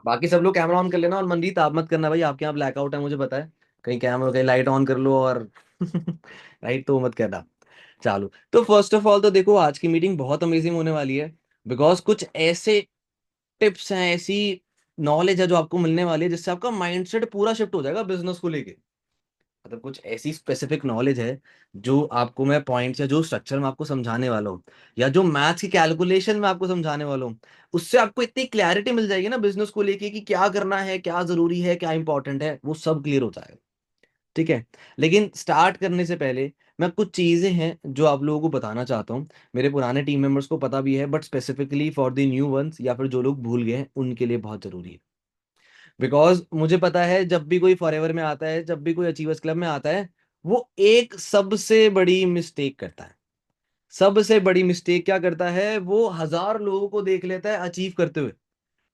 बाकी सब लोग कैमरा ऑन कर लेना, और मनदीप आप मत करना भाई, आपके यहाँ ब्लैकआउट है मुझे पता है। कहीं कैमरा, कहीं लाइट ऑन कर लो और राइट, तो मत करना। चालू तो फर्स्ट ऑफ ऑल तो देखो, आज की मीटिंग बहुत अमेजिंग होने वाली है। बिकॉज कुछ ऐसे टिप्स हैं, ऐसी नॉलेज है जो आपको मिलने वाली है, जिससे आपका माइंडसेट पूरा शिफ्ट हो जाएगा बिजनेस को लेके। मतलब कुछ ऐसी स्पेसिफिक नॉलेज है जो आपको मैं पॉइंट्स या जो स्ट्रक्चर में आपको समझाने वाला हूँ, या जो मैथ्स की कैलकुलेशन में आपको समझाने वाला हूँ, उससे आपको इतनी क्लैरिटी मिल जाएगी ना बिजनेस को लेके, कि क्या करना है, क्या जरूरी है, क्या इंपॉर्टेंट है, वो सब क्लियर हो जाएगा। ठीक है। लेकिन स्टार्ट करने से पहले मैं कुछ चीजें हैं जो आप लोगों को बताना चाहता हूँ। मेरे पुराने टीम मेंबर्स को पता भी है, but specifically for the new ones, या फिर जो लोग भूल गए हैं, उनके लिए बहुत जरूरी है। बिकॉज मुझे पता है, जब भी कोई फॉरएवर में आता है, जब भी कोई अचीवर्स क्लब में आता है, वो एक सबसे बड़ी मिस्टेक करता है। सबसे बड़ी मिस्टेक क्या करता है? वो 1,000 लोगों को देख लेता है अचीव करते हुए।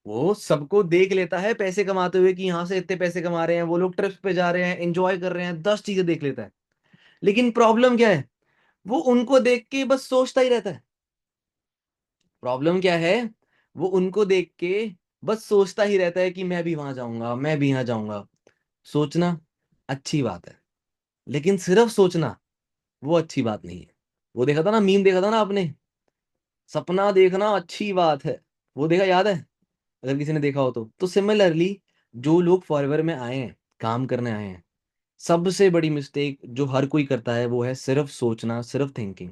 वो सबको देख लेता है पैसे कमाते हुए, कि यहाँ से इतने पैसे कमा रहे हैं, वो लोग ट्रिप्स पे जा रहे हैं, एंजॉय कर रहे हैं, 10 चीजें देख लेता है। लेकिन प्रॉब्लम क्या है? वो उनको देख के बस सोचता ही रहता है। प्रॉब्लम क्या है? वो उनको देख के बस सोचता ही रहता है कि मैं भी वहां जाऊंगा, मैं भी यहाँ जाऊंगा। सोचना अच्छी बात है, लेकिन सिर्फ सोचना वो अच्छी बात नहीं है। वो देखा था ना, मीम देखा था ना आपने, सपना देखना अच्छी बात है। वो देखा, याद है? अगर किसी ने देखा हो तो सिमिलरली, जो लोग फॉरएवर में आए हैं, काम करने आए हैं, सबसे बड़ी मिस्टेक जो हर कोई करता है वो है सिर्फ सोचना, सिर्फ थिंकिंग।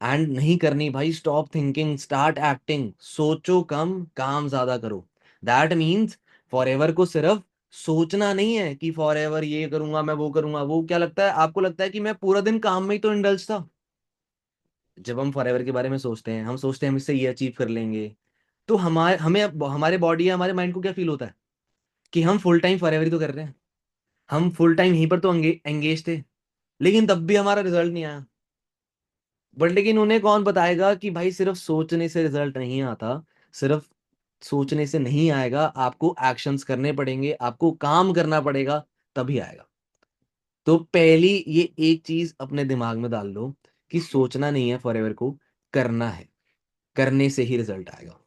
एंड नहीं करनी भाई, स्टॉप थिंकिंग, स्टार्ट एक्टिंग। सोचो कम, काम ज्यादा करो। दैट मीन्स फॉरएवर को सिर्फ सोचना नहीं है कि फॉरएवर ये करूंगा, मैं वो करूंगा। वो क्या लगता है आपको? लगता है कि मैं पूरा दिन काम में ही तो इंडल्ज था। जब हम फॉरएवर के बारे में सोचते हैं, हम सोचते हैं हम इससे ये अचीव कर लेंगे, तो हमारे हमें हमारे बॉडी या हमारे माइंड को क्या फील होता है? कि हम फुल टाइम फॉरएवर ही तो कर रहे हैं, हम फुल टाइम यहीं पर तो एंगेज थे, लेकिन तब भी हमारा रिजल्ट नहीं आया। बट लेकिन उन्हें कौन बताएगा कि भाई सिर्फ सोचने से रिजल्ट नहीं आता। सिर्फ सोचने से नहीं आएगा, आपको एक्शंस करने पड़ेंगे, आपको काम करना पड़ेगा, तभी आएगा। तो पहली ये एक चीज अपने दिमाग में डाल लो, कि सोचना नहीं है फॉरएवर को, करना है। करने से ही रिजल्ट आएगा।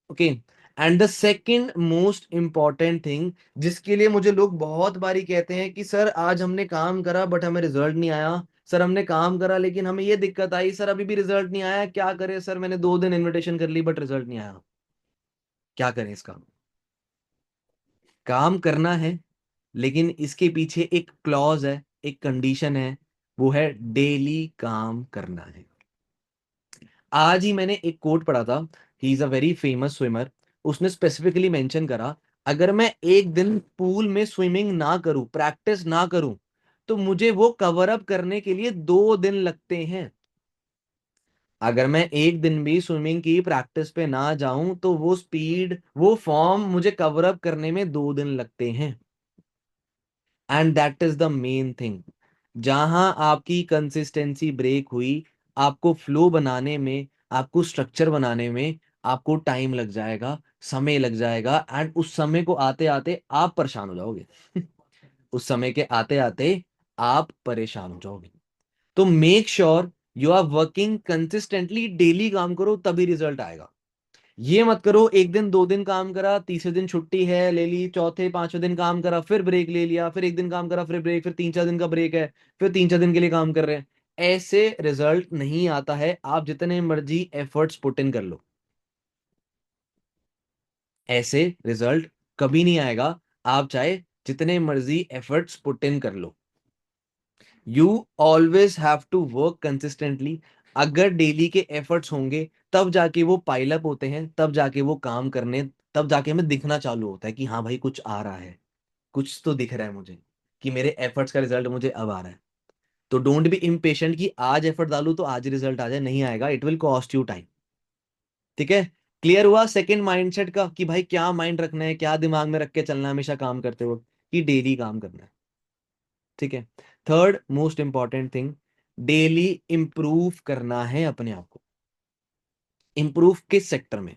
Okay. And the second most important thing, जिसके लिए मुझे लोग बहुत बारी कहते हैं कि सर आज हमने काम करा बट हमें रिजल्ट नहीं आया, सर हमने काम करा लेकिन हमें ये दिक्कत आई, सर अभी भी रिजल्ट नहीं आया, क्या करें सर, मैंने 2 दिन इनविटेशन कर ली बट रिजल्ट नहीं आया, क्या करें इसका? काम करना है, लेकिन इसके पीछे एक क्लॉज है, एक कंडीशन है, वो है डेली काम करना है। आज ही मैंने एक कोट पढ़ा था, he is a very famous swimmer. उसने स्पेसिफिकली मेंशन करा, अगर मैं एक दिन पूल में स्विमिंग ना करूं, प्रैक्टिस ना करूं, तो मुझे वो कवर अप करने के लिए 2 दिन लगते हैं। अगर मैं एक दिन भी स्विमिंग की प्रैक्टिस पे ना जाऊं, तो वो स्पीड, वो फॉर्म मुझे कवर अप करने में 2 दिन लगते हैं। And that is the main thing. जहां आपकी कंसिस्टेंसी ब्रेक हुई, आपको फ्लो बनाने में, आपको स्ट्रक्चर बनाने में आपको टाइम लग जाएगा, समय लग जाएगा, एंड उस समय को आते आते आप परेशान हो जाओगे। उस समय के आते आते आप परेशान हो जाओगे। तो make sure you are working consistently, daily काम करो तभी रिजल्ट आएगा। ये मत करो, एक दिन 2 दिन काम करा, तीसरे दिन छुट्टी है ले ली, चौथे पांचवें दिन काम करा, फिर ब्रेक ले लिया, फिर एक दिन काम करा, फिर ब्रेक, फिर 3-4 दिन का ब्रेक है, फिर 3-4 दिन के लिए काम कर रहे हैं। ऐसे रिजल्ट नहीं आता है, आप जितने मर्जी एफर्ट्स पुट इन कर लो, ऐसे रिजल्ट कभी नहीं आएगा। आप चाहे जितने मर्जी एफर्ट्स पुट इन कर लो, you always have to work consistently. अगर डेली के एफर्ट्स होंगे, तब जाके वो पाइल अप होते हैं, तब जाके वो काम करने, तब जाके हमें दिखना चालू होता है कि हाँ भाई कुछ आ रहा है, कुछ तो दिख रहा है मुझे, कि मेरे एफर्ट्स का रिजल्ट मुझे अब आ रहा है। तो डोंट बी इम्पेशेंट कि आज एफर्ट डालू तो आज रिजल्ट आ जाए, नहीं आएगा, it will cost you time. ठीक है। क्लियर हुआ सेकंड माइंडसेट का, कि भाई क्या माइंड रखना है, क्या दिमाग में रख के चलना है हमेशा काम करते वक्त, कि डेली काम करना है। ठीक है। Third most important thing, daily improve करना है अपने आप को। इंप्रूव किस सेक्टर में?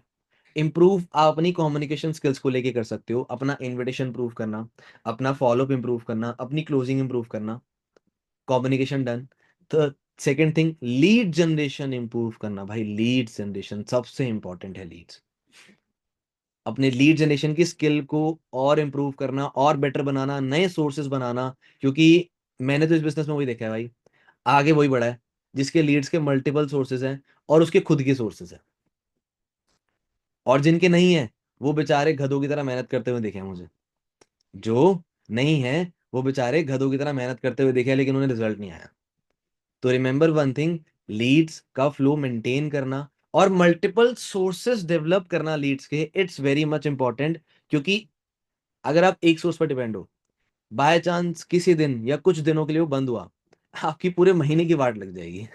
इंप्रूव आप अपनी कम्युनिकेशन स्किल्स को लेके कर सकते हो, अपना इनविटेशन इंप्रूव करना, अपना फॉलोअप इंप्रूव करना, अपनी क्लोजिंग इंप्रूव करना, कम्युनिकेशन डन। तो second thing, lead generation improve करना। भाई लीड जनरेशन सबसे इंपॉर्टेंट है, लीड्स। अपने लीड जनरेशन की स्किल को और इम्प्रूव करना और बेटर बनाना, नए सोर्सेज बनाना। क्योंकि मैंने तो इस बिजनेस में वही देखा है भाई, आगे वही बढ़ा है जिसके लीड्स के मल्टीपल सोर्सेज हैं और उसके खुद के सोर्सेज हैं। और जिनके नहीं है वो बेचारे गधों की तरह मेहनत करते हुए देखे हैं मुझे। जो नहीं है वो बेचारे गधों की तरह मेहनत करते हुए देखे हैं, लेकिन उन्हें रिजल्ट नहीं आया। तो रिमेंबर वन थिंग, लीड्स का फ्लो मेंटेन करना और मल्टीपल सोर्सेस डेवलप करना लीड्स के, इट्स वेरी मच इंपॉर्टेंट। क्योंकि अगर आप एक सोर्स पर डिपेंड हो, बाय चांस किसी दिन या कुछ दिनों के लिए वो बंद हुआ, आपकी पूरे महीने की वाट लग जाएगी।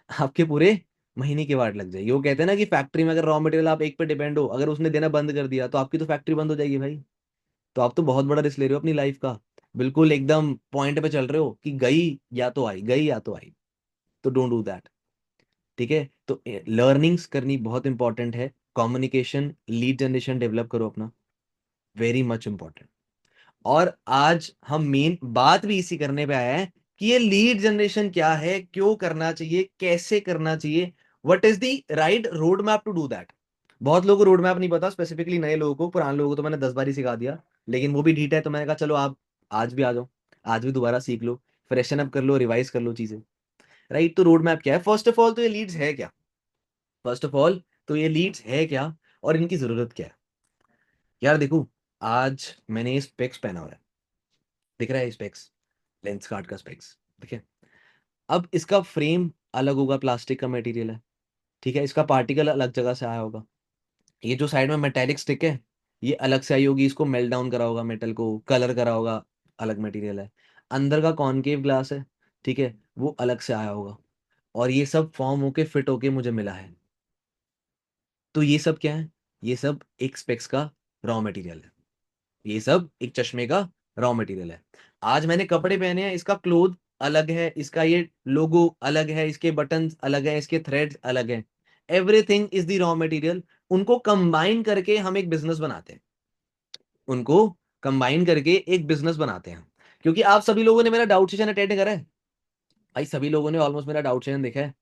आपके पूरे महीने की वाट लग जाएगी। वो कहते हैं ना कि फैक्ट्री में अगर रॉ मटेरियल आप एक पे डिपेंड हो, अगर उसने देना बंद कर दिया तो आपकी तो फैक्ट्री बंद हो जाएगी भाई। तो आप तो बहुत बड़ा रिस्क ले रहे हो अपनी लाइफ का। बिल्कुल एकदम पॉइंट पे चल रहे हो कि गई या तो आई, गई या तो आई। तो डोंट डू दैट। ठीक है, तो लर्निंग्स करनी बहुत इंपॉर्टेंट है। कम्युनिकेशन, लीड जनरेशन डेवलप करो अपना, वेरी मच इंपॉर्टेंट। और आज हम मेन बात भी इसी करने पे आया है कि ये लीड जनरेशन क्या है, क्यों करना चाहिए, कैसे करना चाहिए, what is the right road map to do that. बहुत लोगों को रोड मैप नहीं पता, स्पेसिफिकली नए लोगों को। पुराने लोगों को तो मैंने 10 बार ही सिखा दिया, लेकिन वो भी ढीठ है, तो मैंने कहा चलो आप आज भी आ जाओ, आज भी दोबारा सीख लो, फ्रेशन अप कर लो, रिवाइज कर लो चीजें। राइट, तो रोड मैप क्या है? फर्स्ट ऑफ ऑल तो ये लीड्स है क्या? फर्स्ट ऑफ ऑल तो ये लीड्स है क्या और इनकी जरूरत क्या है? यार देखो, आज मैंने ये स्पेक्स पहना हुआ है, दिख रहा है स्पेक्स, लेंस कार्ड का स्पेक्स, ठीक है। अब इसका फ्रेम अलग होगा, प्लास्टिक का मटेरियल है, ठीक है। इसका पार्टिकल अलग जगह से आया होगा। ये जो साइड में मेटेलिक स्टिक है, ये अलग से आई होगी, इसको मेल्ट डाउन करा होगा, मेटल को कलर करा होगा, अलग मटेरियल है। अंदर का कॉनकेव ग्लास है, ठीक है, वो अलग से आया होगा। और ये सब फॉर्म होके फिट होके मुझे मिला है। तो ये सब क्या है? ये सब एक स्पेक्स का रॉ मटेरियल है। ये सब एक चश्मे का रॉ मटेरियल है। आज मैंने कपड़े पहने हैं, इसका क्लोथ अलग है, इसका ये लोगो अलग है, इसके बटन अलग है, इसके थ्रेड्स अलग है। Everything is the raw material. उनको कंबाइन करके हम एक बिजनेस बनाते हैं। उनको कंबाइन करके एक बिजनेस बनाते हैं। क्योंकि आप सभी लोगों ने मेरा डाउट सेशन अटेंड करा है भाई, सभी लोगों ने ऑलमोस्ट मेरा डाउट सेशन देखा है।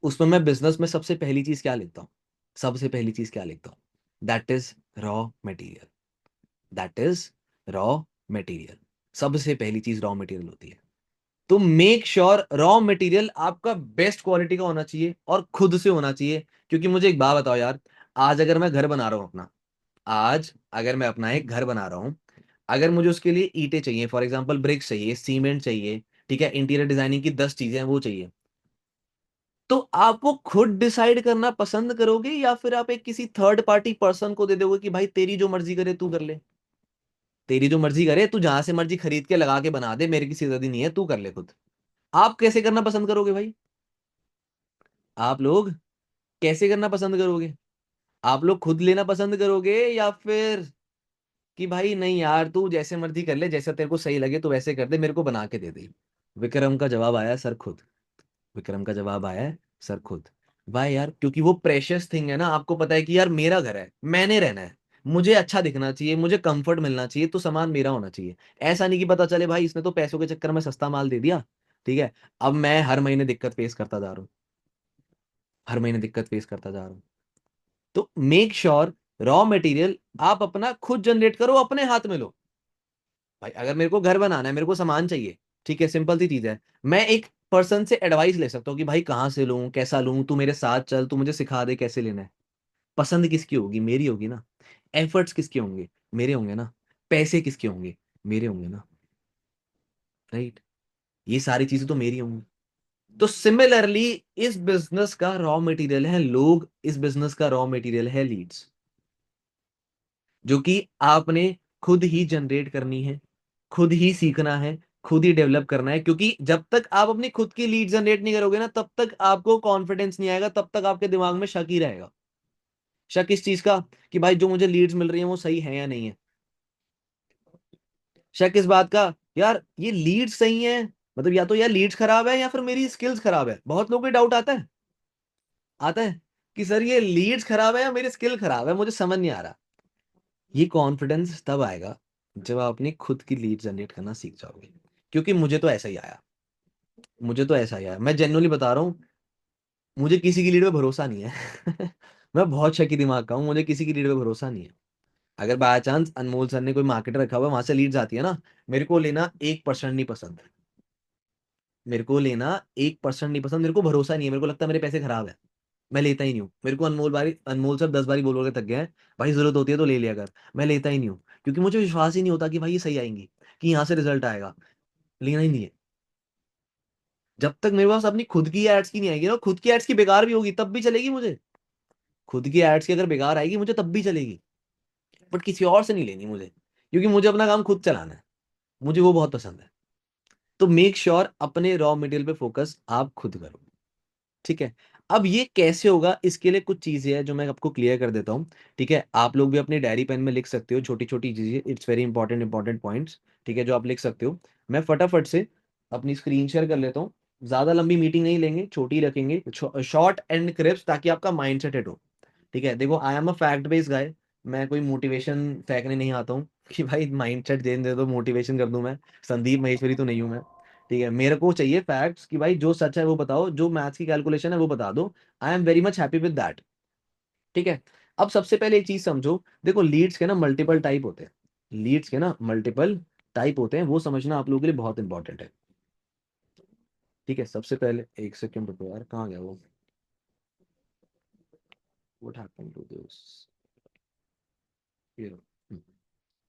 उसमें मैं बिजनेस में सबसे पहली चीज क्या लिखता हूँ? सबसे पहली चीज क्या लिखता हूँ? That is raw material. That is raw material. सबसे पहली चीज रॉ मटेरियल होती है। तो मेक श्योर रॉ मटेरियल आपका बेस्ट क्वालिटी का होना चाहिए और खुद से होना चाहिए। क्योंकि मुझे एक बात बताओ यार, आज अगर मैं घर बना रहा हूं अपना, आज अगर मैं अपना एक घर बना रहा हूं, अगर मुझे उसके लिए ईंटें चाहिए, फॉर एग्जांपल ब्रिक्स चाहिए, सीमेंट चाहिए, ठीक है, इंटीरियर डिजाइनिंग की 10 चीजें हैं वो चाहिए, तो आप वो खुद डिसाइड करना पसंद करोगे या फिर आप एक किसी थर्ड पार्टी पर्सन को दे दोगे कि भाई तेरी जो मर्जी करे तू कर ले? तेरी जो मर्जी करे, तू जहां से मर्जी खरीद के लगा के बना दे, मेरी किसी जरूरत नहीं है, तू कर ले खुद। आप कैसे करना पसंद करोगे भाई? आप लोग कैसे करना पसंद करोगे? आप लोग खुद लेना पसंद करोगे या फिर कि भाई नहीं यार तू जैसे मर्जी कर ले, जैसा तेरे को सही लगे तू वैसे कर दे, मेरे को बना के दे दे? विक्रम का जवाब आया सर खुद। विक्रम का जवाब आया है सर खुद। भाई यार, क्योंकि वो प्रेशियस थिंग है ना, आपको पता है कि यार मेरा घर है, मैंने रहना है, मुझे अच्छा दिखना चाहिए, मुझे कंफर्ट मिलना चाहिए, तो सामान मेरा होना चाहिए। ऐसा नहीं कि पता चले भाई इसने तो पैसों के चक्कर में सस्ता माल दे दिया, ठीक है, अब मैं हर महीने दिक्कत फेस करता जा रहा हूँ, हर महीने दिक्कत फेस करता जा रहा हूँ। तो मेक श्योर रॉ मटेरियल आप अपना खुद जनरेट करो, अपने हाथ में लो। भाई अगर मेरे को घर बनाना है, मेरे को सामान चाहिए, ठीक है, सिंपल सी चीज है, मैं एक पर्सन से एडवाइस ले सकता हूँ कि भाई कहाँ से लूँ, कैसा लूँ, तू मेरे साथ चल, तू मुझे सिखा दे कैसे लेना है। पसंद किसकी होगी? मेरी होगी ना। एफर्ट्स किसके होंगे? मेरे होंगे ना। पैसे किसके होंगे? मेरे होंगे ना। राइट, ये सारी चीजें तो मेरी होंगी। तो सिमिलरली इस बिजनेस का रॉ मटेरियल है लोग, इस बिजनेस का रॉ मटेरियल है लीड्स, जो कि आपने खुद ही जनरेट करनी है, खुद ही सीखना है, खुद ही डेवलप करना है। क्योंकि जब तक आप अपनी खुद की लीड जनरेट नहीं करोगे ना, तब तक आपको कॉन्फिडेंस नहीं आएगा, तब तक आपके दिमाग में शक ही रहेगा। शक इस चीज का कि भाई जो मुझे लीड्स मिल रही है वो सही है या नहीं है। शक इस बात का, यार ये लीड्स सही है, मतलब या तो यार लीड्स खराब है या फिर मेरी स्किल्स खराब है। बहुत लोगों को डाउट आता है, आता है कि सर ये लीड्स खराब है या मेरी स्किल खराब है, मुझे समझ नहीं आ रहा। ये कॉन्फिडेंस तब आएगा जब आप अपनी खुद की लीड जनरेट करना सीख जाओगे। क्योंकि मुझे तो ऐसा ही आया, मुझे तो ऐसा ही आया, मैं जेन्युइनली बता रहा हूँ। मुझे किसी की लीड पे भरोसा नहीं है। मैं बहुत शकी दिमाग का हूँ, मुझे किसी की लीड पे भरोसा नहीं है। अगर बाय चांस अनमोल सर ने कोई मार्केटर रखा हुआ है, वहां से लीड्स आती है ना, मेरे को लेना 1% नहीं पसंद। मेरे को लेना 1% नहीं पसंद, मेरे को भरोसा नहीं है, मेरे को लगता है मेरे पैसे खराब है, मैं लेता ही नहीं हूँ। मेरे को अनमोल सर 10 बारी बोल बोल के थक गया है, भाई जरूरत होती है तो ले लिया कर, मैं लेता ही नहीं हूँ, क्योंकि मुझे विश्वास ही नहीं होता कि भाई ये सही आएंगी, कि यहाँ से रिजल्ट आएगा। लेना ही नहीं है। जब तक मेरे पास अपनी खुद की एड्स की नहीं आएगी ना, खुद की एड्स की बेकार भी होगी तब भी चलेगी मुझे, खुद की एड्स की अगर बेकार आएगी मुझे तब भी चलेगी, बट किसी और से नहीं लेनी मुझे, क्योंकि मुझे अपना काम खुद चलाना है, मुझे वो बहुत पसंद है। तो मेक श्योर अपने रॉ मटेरियल पे फोकस आप खुद करो। ठीक है। अब ये कैसे होगा, इसके लिए कुछ चीजें हैं जो मैं आपको क्लियर कर देता हूँ। ठीक है, आप लोग भी अपनी डायरी पेन में लिख सकते हो छोटी छोटी चीजें, it's very important important points. ठीक है, जो आप लिख सकते हो। मैं फटाफट से अपनी स्क्रीन शेयर कर लेता हूँ। ज्यादा लंबी मीटिंग नहीं लेंगे, छोटी रखेंगे, शॉर्ट एंड क्रिप्स, ताकि आपका माइंड सेट हिट हो। ठीक है, देखो I am a fact based guy, मैं कोई मोटिवेशन फेंकने नहीं आता हूँ कि भाई माइंड सेट दे दो मोटिवेशन कर दूं मैं, संदीप महेश्वरी तो नहीं हूं मैं। ठीक है, मेरे को चाहिए फैक्ट्स, कि भाई जो सच है वो बताओ, जो मैथ्स की कैलकुलेशन है वो बता दो। I am very much happy with that. ठीक है। अब सबसे पहले एक चीज समझो, देखो लीड्स के ना मल्टीपल टाइप होते हैं, लीड्स के ना मल्टीपल टाइप होते हैं, वो समझना आप लोगों के लिए बहुत इंपॉर्टेंट है। ठीक है, सबसे पहले एक सेकंड रुको यार, कहाँ गया वो, व्हाट हैपेंड टू दिस।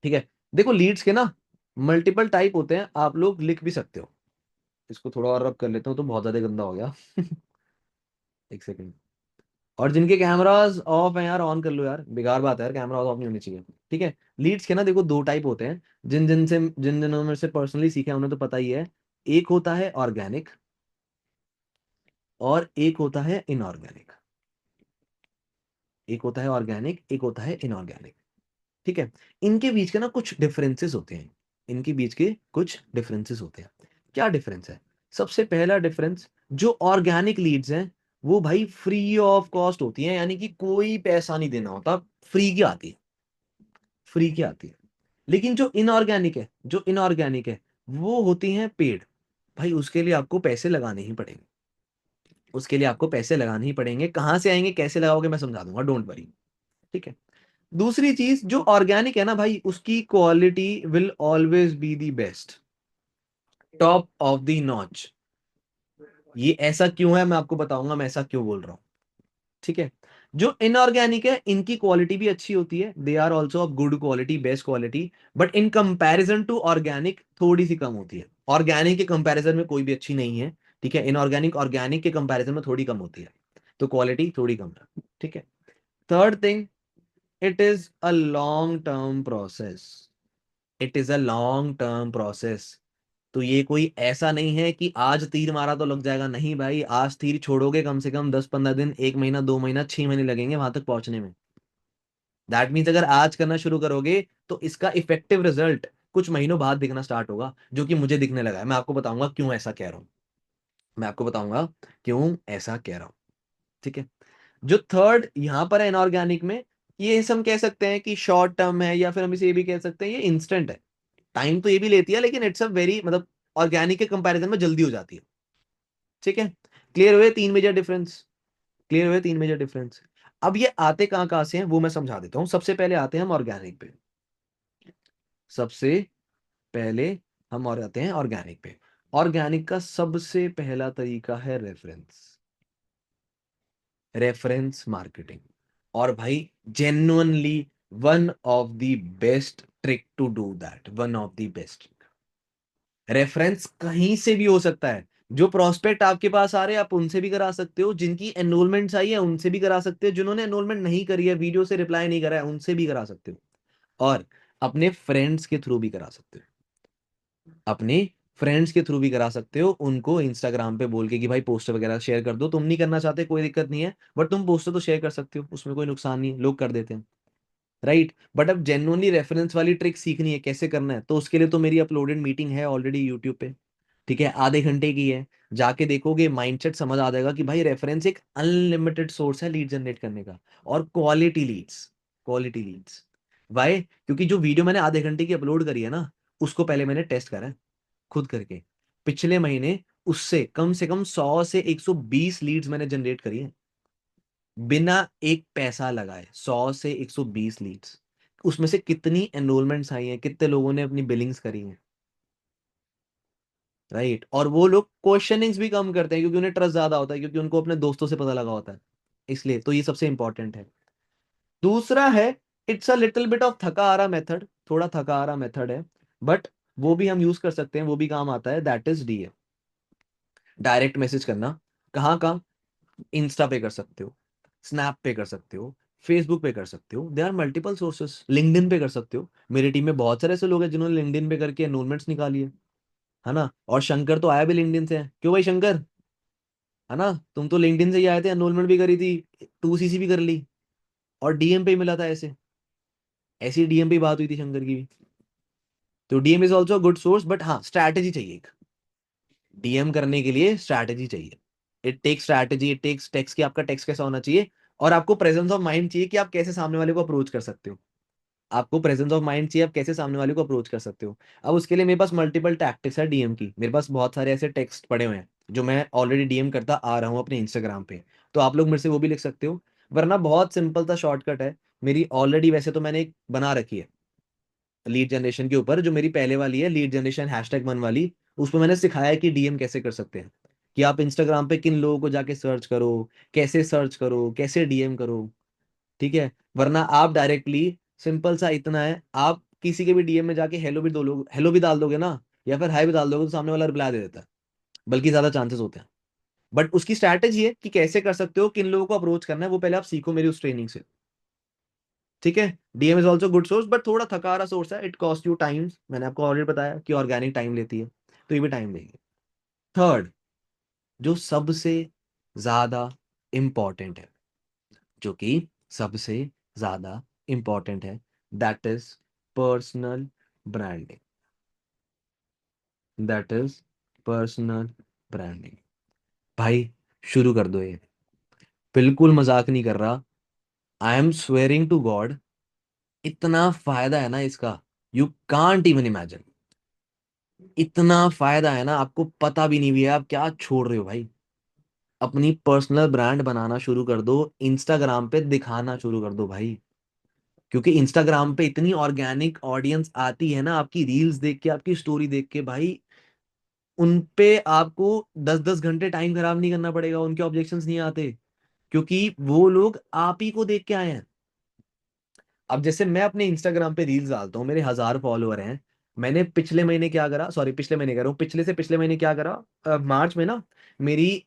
ठीक है, देखो लीड्स के ना मल्टीपल टाइप होते हैं, आप लोग लिख भी सकते हो। इसको थोड़ा और रब कर लेता हूँ, तो बहुत ज्यादा गंदा हो गया। एक सेकंड। और जिनके कैमरास ऑफ है यार, ऑन कर लो यार, बेकार बात है यार, कैमरा ऑफ नहीं होनी चाहिए। ठीक है, लीड्स के ना देखो दो टाइप होते हैं, जिन जिन्होंने मेरे से पर्सनली सीखा है उन्हें तो पता ही है। एक होता है ऑर्गेनिक, और एक होता है इनऑर्गेनिक। एक होता है ऑर्गेनिक, एक होता है इनऑर्गेनिक। ठीक है, इनके बीच के ना कुछ डिफरेंसेस होते हैं, इनके बीच के कुछ डिफरेंसेस होते हैं। क्या डिफरेंस है? सबसे पहला डिफरेंस, जो ऑर्गेनिक लीड्स हैं वो भाई फ्री ऑफ कॉस्ट होती हैं, यानी कि कोई पैसा नहीं देना होता, फ्री की आती है, फ्री की आती है। लेकिन जो इनऑर्गेनिक है, जो इनऑर्गेनिक है वो होती हैं पेड। भाई उसके लिए आपको पैसे लगाने ही पड़ेंगे, उसके लिए आपको पैसे लगाने ही पड़ेंगे, कहाँ से आएंगे कैसे लगाओगे मैं समझा दूंगा, डोंट वरी। ठीक है। दूसरी चीज, जो ऑर्गेनिक है ना भाई, उसकी quality will always be the best, top of the notch. ये ऐसा क्यों है मैं आपको बताऊंगा, मैं ऐसा क्यों बोल रहा हूँ। ठीक है। जो इनऑर्गेनिक है इनकी क्वालिटी भी अच्छी होती है, they are also of good quality, best quality, but in comparison to organic थोड़ी सी कम होती है। ऑर्गेनिक के कंपैरिजन में कोई भी अच्छी नहीं है। ठीक है, इनऑर्गेनिक ऑर्गेनिक के कंपैरिजन में थोड़ी कम होती है, तो क्वालिटी थोड़ी कम है। ठीक है। Third thing, it is a long term process, it is a long term process. तो ये कोई ऐसा नहीं है कि आज तीर मारा तो लग जाएगा, नहीं भाई, आज तीर छोड़ोगे कम से कम 10-15 दिन, 1 महीना, 2 महीना, 6 महीने लगेंगे वहां तक पहुंचने में। दैट मीन्स अगर आज करना शुरू करोगे तो इसका इफेक्टिव रिजल्ट कुछ महीनों बाद दिखना स्टार्ट होगा, जो कि मुझे दिखने लगा है। मैं आपको बताऊंगा क्यों ऐसा कह रहा हूँ, मैं आपको बताऊंगा क्यों ऐसा कह रहा हूँ। ठीक है। जो थर्ड यहाँ पर है इनऑर्गेनिक में, ये हम कह सकते हैं कि शॉर्ट टर्म है, या फिर हम इसे ये भी कह सकते हैं ये इंस्टेंट है। टाइम तो ये भी लेती है, लेकिन इट्स अ वेरी मतलब ऑर्गेनिक के कंपैरिजन में जल्दी हो जाती है। ठीक है। क्लियर हुए तीन मेजर डिफरेंस, क्लियर हुए तीन मेजर डिफरेंस। अब ये आते कहाँ कहाँ से हैं वो मैं समझा देता हूँ। सबसे पहले आते हैं हम ऑर्गेनिक पे, सबसे पहले हम और आते हैं ऑर्गेनिक पे। ऑर्गेनिक का सबसे पहला तरीका है रेफरेंस, रेफरेंस मार्केटिंग। और भाई genuinely one of the best trick to do that, one of the best. Reference कहीं से भी हो सकता है, जो प्रोस्पेक्ट आपके पास आ रहे हैं आप उनसे भी करा सकते हो, जिनकी एनरोलमेंट आई है उनसे भी करा सकते हो, जिन्होंने एनरोलमेंट नहीं करी है, वीडियो से रिप्लाई नहीं करा है, उनसे भी करा सकते हो, और अपने फ्रेंड्स के थ्रू भी करा सकते हो, अपने फ्रेंड्स के थ्रू भी करा सकते हो। उनको इंस्टाग्राम पे बोल के कि भाई पोस्टर वगैरह शेयर कर दो, तुम नहीं करना चाहते कोई दिक्कत नहीं है, बट तुम पोस्टर तो शेयर कर सकते हो, उसमें कोई नुकसान नहीं है, लोग कर देते हैं। राइट, बट अब जेन्युइनली रेफरेंस वाली ट्रिक सीखनी है, कैसे करना है, तो उसके लिए तो मेरी अपलोडेड मीटिंग है ऑलरेडी यूट्यूब पे। ठीक है, आधे घंटे की है, जाके देखोगे माइंडसेट समझ आ जाएगा कि भाई रेफरेंस एक अनलिमिटेड सोर्स है लीड जनरेट करने का, और quality leads, quality leads. Why? क्योंकि जो वीडियो मैंने आधे घंटे की अपलोड करी है ना, उसको पहले मैंने टेस्ट करा है खुद करके, पिछले महीने उससे कम से कम 100 से 120 लीड्स मैंने जनरेट करी है, बिना एक पैसा लगाए, 100 से 120 लीड्स। उसमें से कितनी एनरोलमेंट्स आई हैं, कितने लोगों ने अपनी बिलिंग्स करी हैं, राइट। और वो लोग क्वेश्चनिंग्स भी कम करते हैं क्योंकि उन्हें ट्रस्ट ज्यादा होता है, क्योंकि उनको अपने दोस्तों से पता लगा होता है। इसलिए तो ये सबसे इंपॉर्टेंट है। दूसरा है, it's a little bit of थका आ रहा मेथड, थोड़ा थका आ रहा मेथड है, बट वो भी हम यूज कर सकते हैं, वो भी काम आता है, that is DM. Direct message करना। कहाँ कहाँ? इंस्टा पे कर सकते हो, स्नैप पे कर सकते हो, फेसबुक पे कर सकते हो, they are multiple sources, LinkedIn पे कर सकते हो। मेरी टीम में बहुत सारे ऐसे लोग हैं जिन्होंने लिंक्डइन पे करके एनरोलमेंट्स निकाली है ना। और शंकर तो आया भी लिंक्डइन से है, क्यों भाई शंकर? है ना, तुम तो लिंक्डइन से ही आए थे, एनरोलमेंट भी करी थी, 2 सीसी भी कर ली, और डीएम पे ही मिला था ऐसे। ऐसी डीएम पे ही बात हुई थी शंकर की भी। तो DM is also good source, but हाँ स्ट्रैटेजी चाहिए एक। डीएम करने के लिए स्ट्रैटेजी चाहिए। It takes strategy, it takes text, की आपका टेक्स्ट कैसा होना चाहिए, और आपको प्रेजेंस ऑफ माइंड चाहिए कि आप कैसे सामने वाले को अप्रोच कर सकते हो। आपको प्रेजेंस ऑफ माइंड चाहिए, आप कैसे सामने वाले को अप्रोच कर सकते हो। अब उसके लिए मेरे पास मल्टीपल टैक्टिक्स है डीएम की, मेरे पास बहुत सारे ऐसे टेक्स्ट पड़े हुए हैं जो मैं ऑलरेडी डीएम करता आ रहा हूँ अपने इंस्टाग्राम पे। तो आप लोग मेरे से वो भी लिख सकते हो। वरना बहुत सिंपल सा शॉर्टकट है मेरी ऑलरेडी, वैसे तो मैंने एक बना रखी है लीड जनरेशन के ऊपर, जो मेरी पहले वाली है लीड जनरेशन #1 वाली। उसमें मैंने सिखाया है कि डीएम कैसे कर सकते हैं, कि आप इंस्टाग्राम पे किन लोगों को जाके सर्च करो, कैसे डीएम करो। ठीक है। वरना आप डायरेक्टली, सिंपल सा इतना है, आप किसी के भी डीएम में जाके हेलो भी दो लोग, हेलो भी डाल दोगे ना, या फिर हाई भी डाल दोगे, तो सामने वाला रिप्लाई दे देता है, बल्कि ज्यादा चांसेस होते हैं। बट उसकी स्ट्रैटेजी है कि कैसे कर सकते हो, किन लोगों को अप्रोच करना है, वो पहले आप सीखो मेरी उस ट्रेनिंग से। ठीक है। DM is also good source, but थोड़ा थका रहा सोर्स है, इट कॉस्ट यू टाइम, मैंने आपको ऑलरेडी बताया कि ऑर्गेनिक टाइम लेती है, तो ये भी टाइम लेगी। थर्ड, जो सबसे ज्यादा इंपॉर्टेंट है, जो कि सबसे ज्यादा इंपॉर्टेंट है, that is personal branding. That is personal branding. भाई शुरू कर दो ये, बिल्कुल मजाक नहीं कर रहा, I am swearing to God, इतना फायदा है ना इसका, यू कांट इवन इमेजिन। इतना फायदा है ना, आपको पता भी नहीं भी है आप क्या छोड़ रहे हो भाई। अपनी पर्सनल ब्रांड बनाना शुरू कर दो, इंस्टाग्राम पे दिखाना शुरू कर दो भाई। क्योंकि इंस्टाग्राम पे इतनी ऑर्गेनिक ऑडियंस आती है ना, आपकी रील्स देख के, आपकी स्टोरी देख के भाई, उन पे आपको 10-10 घंटे टाइम खराब नहीं करना पड़ेगा, उनके ऑब्जेक्शंस नहीं आते, क्योंकि वो लोग आप ही को देख के आए हैं। अब जैसे मैं अपने इंस्टाग्राम पे रील्स डालता हूँ, मेरे 1000 फॉलोअर हैं। मैंने पिछले महीने क्या करा, सॉरी पिछले महीने कह रहा हूँ, पिछले से पिछले महीने क्या करा, मार्च में ना, मेरी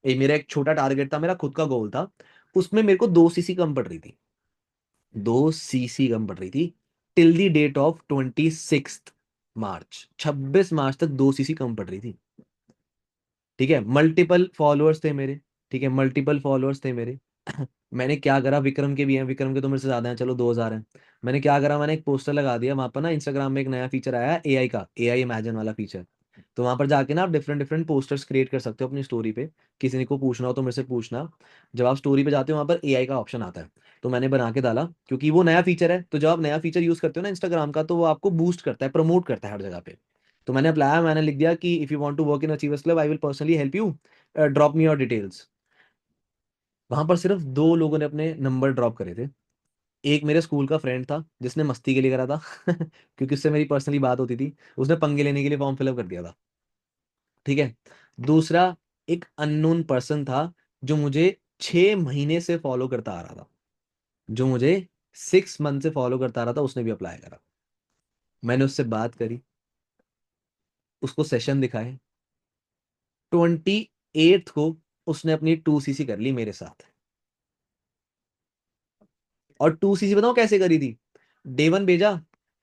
मेरा एक छोटा टारगेट था, मेरा खुद का गोल था, उसमें मेरे को 2 सीसी कम पड़ रही थी, 2 सीसी कम पड़ रही थी, टिल दी डेट ऑफ 26 मार्च, 26 मार्च तक 2 सीसी कम पड़ रही थी। ठीक है, मल्टीपल फॉलोअर्स थे मेरे, ठीक है, मल्टीपल फॉलोअर्स थे मेरे। मैंने क्या करा, विक्रम के भी हैं, विक्रम के तो मेरे से ज्यादा हैं, चलो 2000 हैं। मैंने क्या करा, मैंने एक पोस्टर लगा दिया वहां पर ना, इंस्टाग्राम में एक नया फीचर आया है एआई का, एआई इमेजिन वाला फीचर। तो वहां पर जाके ना आप डिफरेंट डिफरेंट पोस्टर्स क्रिएट कर सकते हो अपनी स्टोरी पे। किसी को पूछना हो तो मेरे से पूछना। जब आप स्टोरी पे जाते हो वहां पर एआई का ऑप्शन आता है, तो मैंने बना के डाला, क्योंकि वो नया फीचर है, तो जब आप नया फीचर यूज करते हो ना इंस्टाग्राम का, तो वो आपको बूस्ट करता है, प्रमोट करता है हर जगह पे। तो मैंने अप्लाई, मैंने लिख दिया कि if you want to work in achievers club I will personally help you, drop me your details. वहां पर सिर्फ 2 लोगों ने अपने नंबर ड्रॉप करे थे। एक मेरे स्कूल का फ्रेंड था जिसने मस्ती के लिए करा था क्योंकि उससे मेरी पर्सनली बात होती थी, उसने पंगे लेने के लिए फॉर्म फिलअप कर दिया था। ठीक है। दूसरा, एक अननोन पर्सन था जो मुझे 6 महीने से फॉलो करता आ रहा था, जो मुझे 6 मंथ से फॉलो करता आ रहा था, उसने भी अप्लाई करा। मैंने उससे बात करी, उसको सेशन दिखाए, 28 को उसने अपनी 2 सीसी कर ली मेरे साथ। और 2 सीसी बताओ कैसे करी थी? डे 1 भेजा,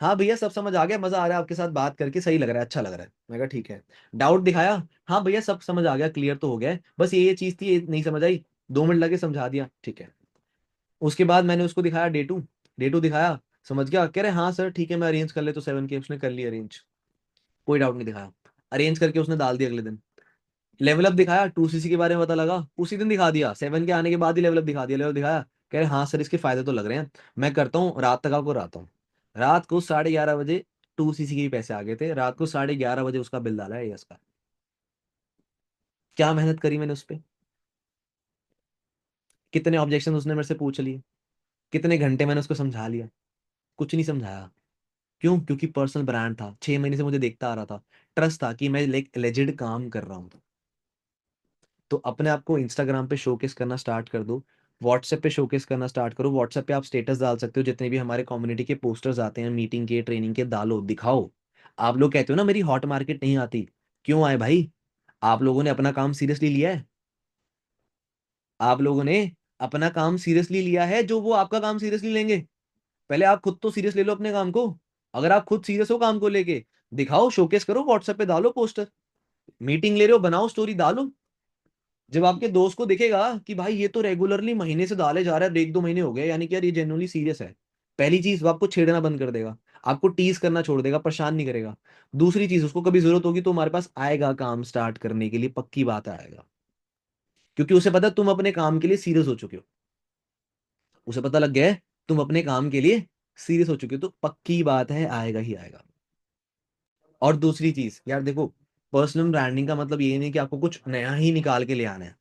हाँ भैया सब समझ आ गया, मजा आ रहा है आपके साथ बात करके, सही लग रहा है, अच्छा लग रहा है, मैं कहा ठीक है। डाउट दिखाया, हाँ भैया सब समझ आ गया, क्लियर तो हो गया है, बस ये चीज थी, ये नहीं समझ आई, 2 मिनट लगे समझा दिया, ठीक है। उसके बाद मैंने उसको दिखाया डे 2 दिखाया, समझ गया, कह रहे हाँ सर ठीक है मैं अरेंज कर ले, तो 7 के उसने कर लिया अरेंज, कोई डाउट नहीं दिखाया। अरेंज करके उसने डाल दिया अगले दिन। लेवल अप दिखाया, 2 सीसी के बारे में पता लगा, उसी दिन दिखा दिया, 7 के आने के बाद ही लेवल अप दिखा दिया, लेवल दिखाया, कह रहे हाँ सर इसके फायदे तो लग रहे हैं, मैं करता हूँ, रात तक आपको रहता हूँ। रात को 11:30 बजे 2 सीसी के भी पैसे आ गए थे, रात को 11:30 बजे उसका बिल डाला है यस का। क्या मेहनत करी मैंने उस पर, कितने ऑब्जेक्शन उसने मेरे से पूछ लिए, कितने घंटे मैंने उसको समझा लिया, कुछ नहीं समझाया। क्यों? क्योंकि पर्सनल ब्रांड था, 6 महीने से मुझे देखता आ रहा था, ट्रस्ट था कि मैं लेजिड काम कर रहा हूँ। तो अपने आप को इंस्टाग्राम पे शोकेस करना स्टार्ट कर दो, व्हाट्सएप पे शोकेस करना स्टार्ट करो। व्हाट्सएप पे आप स्टेटस डाल सकते हो, जितने भी हमारे कम्युनिटी के पोस्टर्स आते हैं मीटिंग के, ट्रेनिंग के, डालो, दिखाओ। आप लोग कहते हो ना मेरी हॉट मार्केट नहीं आती, क्यों आए भाई? आप लोगों ने अपना काम सीरियसली लिया है? आप लोगों ने अपना काम सीरियसली लिया है जो वो आपका काम सीरियसली लेंगे? पहले आप खुद तो सीरियस ले लो अपने काम को। अगर आप खुद सीरियस हो काम को लेके, दिखाओ, शोकेस करो, व्हाट्सएप पे डालो पोस्टर। मीटिंग ले रहे हो, बनाओ, स्टोरी डालो। जब आपके दोस्त को दिखेगा कि भाई ये तो रेगुलरली महीने से डाले जा रहा है, 1-2 महीने हो गए, यानी कि यार ये जेन्युइनली सीरियस है, पहली चीज वो आपको छेड़ना बंद कर देगा, आपको टीज करना छोड़ देगा, परेशान नहीं करेगा। दूसरी चीज, उसको कभी जरूरत होगी तो हमारे पास आएगा काम स्टार्ट करने के लिए, पक्की बात है आएगा। क्योंकि उसे पता है तुम अपने काम के लिए सीरियस हो चुके हो। उसे पता लग गया है तुम अपने काम के लिए सीरियस हो चुके हो, तो पक्की बात है आएगा ही आएगा। और दूसरी चीज यार देखो, पर्सनल ब्रांडिंग का मतलब ये नहीं कि आपको कुछ नया ही निकाल के ले आना है।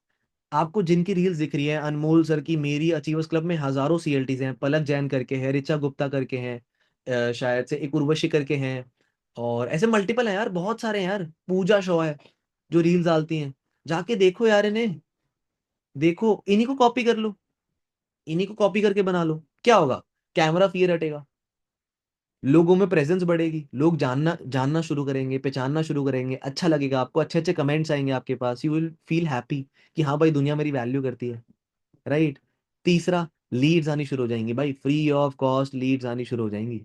आपको जिनकी रील्स दिख रही है, अनमोल सर की, मेरी अचीवर्स क्लब में हजारों सीएलटीज हैं, पलक जैन करके है, ऋचा गुप्ता करके हैं, शायद से एक उर्वशी करके हैं, और ऐसे मल्टीपल हैं यार, बहुत सारे हैं यार, पूजा शो है जो रील्स डालती हैं। जाके देखो यार इन्हें, देखो, इन्हीं को कॉपी कर लो, इन्हीं को कॉपी करके बना लो। क्या होगा? कैमरा फियर हटेगा, लोगों में प्रेजेंस बढ़ेगी, लोग जानना जानना शुरू करेंगे, पहचानना शुरू करेंगे, अच्छा लगेगा आपको, अच्छे अच्छे कमेंट्स आएंगे आपके पास, यू विल फील हैप्पी कि हाँ भाई दुनिया मेरी वैल्यू करती है। राइट। तीसरा, लीड्स आनी शुरू हो जाएंगी भाई, फ्री ऑफ कॉस्ट लीड्स आनी शुरू हो जाएंगी,